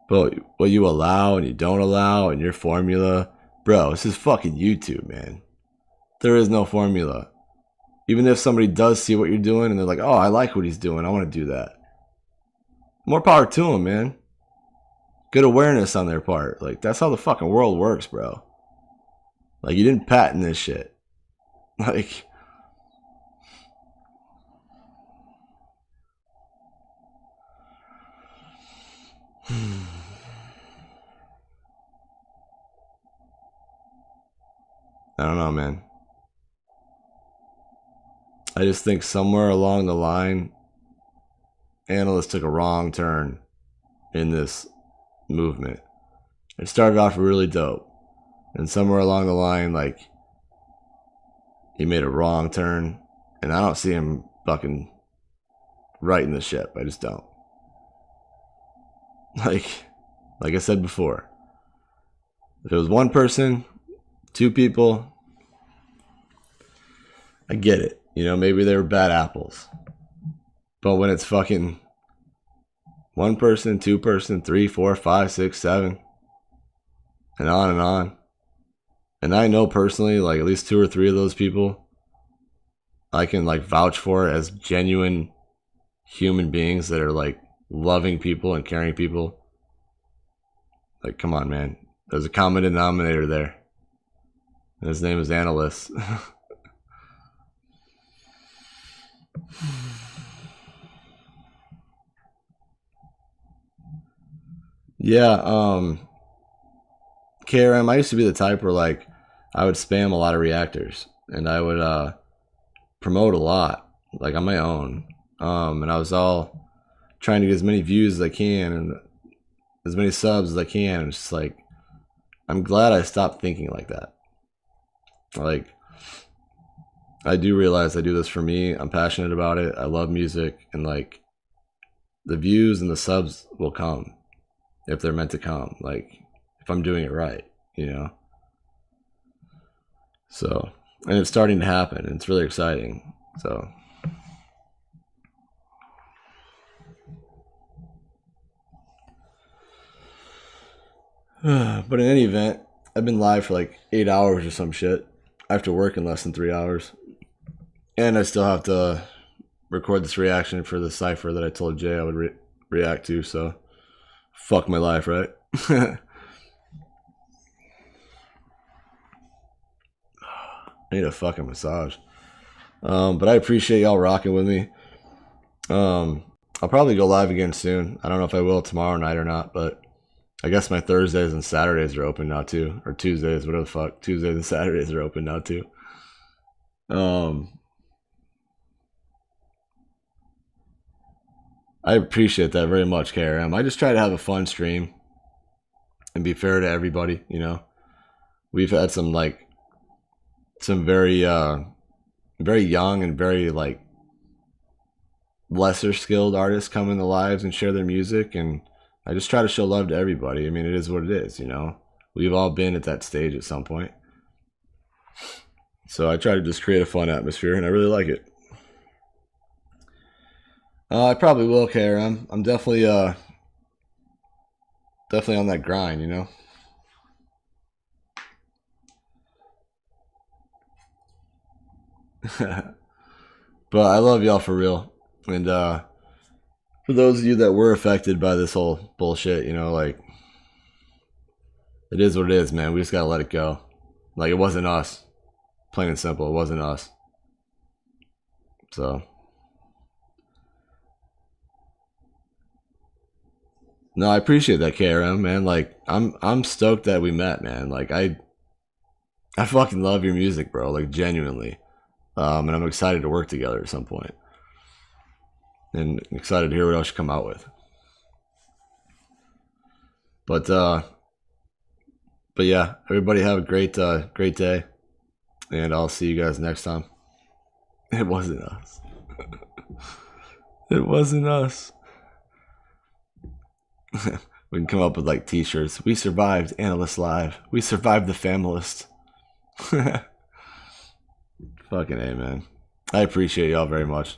But what you allow and you don't allow and your formula, bro, this is fucking YouTube, man. There is no formula. Even if somebody does see what you're doing and they're like, oh, I like what he's doing, I want to do that. More power to them, man. Good awareness on their part. Like, that's how the fucking world works, bro. Like, you didn't patent this shit. Like, I don't know, man. I just think somewhere along the line, analysts took a wrong turn in this movement. It started off really dope, and somewhere along the line, like, he made a wrong turn, and I don't see him fucking righting the ship. I just don't. Like I said before, if it was one person, two people, I get it. You know, maybe they were bad apples. But when it's fucking one person, two person, 3, 4, 5, 6, 7, and on and on. And I know personally, like, at least 2 or 3 of those people, I can, like, vouch for as genuine human beings that are, like, loving people and caring people. Like, come on, man. There's a common denominator there. And his name is Analyst. Yeah, KRM, I used to be the type where, like, I would spam a lot of reactors, and I would promote a lot, like, on my own. And I was all trying to get as many views as I can and as many subs as I can. And it's just like, I'm glad I stopped thinking like that. Like, I do realize I do this for me. I'm passionate about it. I love music, and, like, the views and the subs will come if they're meant to come. Like, if I'm doing it right, you know? So, and it's starting to happen, and it's really exciting. So, but in any event, I've been live for like 8 hours or some shit. I have to work in less than 3 hours. And I still have to record this reaction for the cipher that I told Jay I would react to, so fuck my life, right? I need a fucking massage. But I appreciate y'all rocking with me. I'll probably go live again soon. I don't know if I will tomorrow night or not, but I guess my Thursdays and Saturdays are open now too. Or Tuesdays, whatever the fuck. Tuesdays and Saturdays are open now too. I appreciate that very much, KRM. I just try to have a fun stream and be fair to everybody, you know. We've had some very very young and very, like, lesser skilled artists come in the lives and share their music, and I just try to show love to everybody. I mean, it is what it is, you know. We've all been at that stage at some point. So I try to just create a fun atmosphere, and I really like it. I probably will, KRM. I'm definitely on that grind, you know. But I love y'all for real. And for those of you that were affected by this whole bullshit, you know, like, it is what it is, man. We just gotta let it go. Like, it wasn't us. Plain and simple, it wasn't us. So, no, I appreciate that, KRM, man. Like, I'm stoked that we met, man. Like, I fucking love your music, bro. Like, genuinely. And I'm excited to work together at some point. And excited to hear what else you come out with. But yeah, everybody have a great day. And I'll see you guys next time. It wasn't us. It wasn't us. We can come up with, like, t-shirts. We survived Analyst Live. We survived the Familyst. Fucking A, man. I appreciate y'all very much.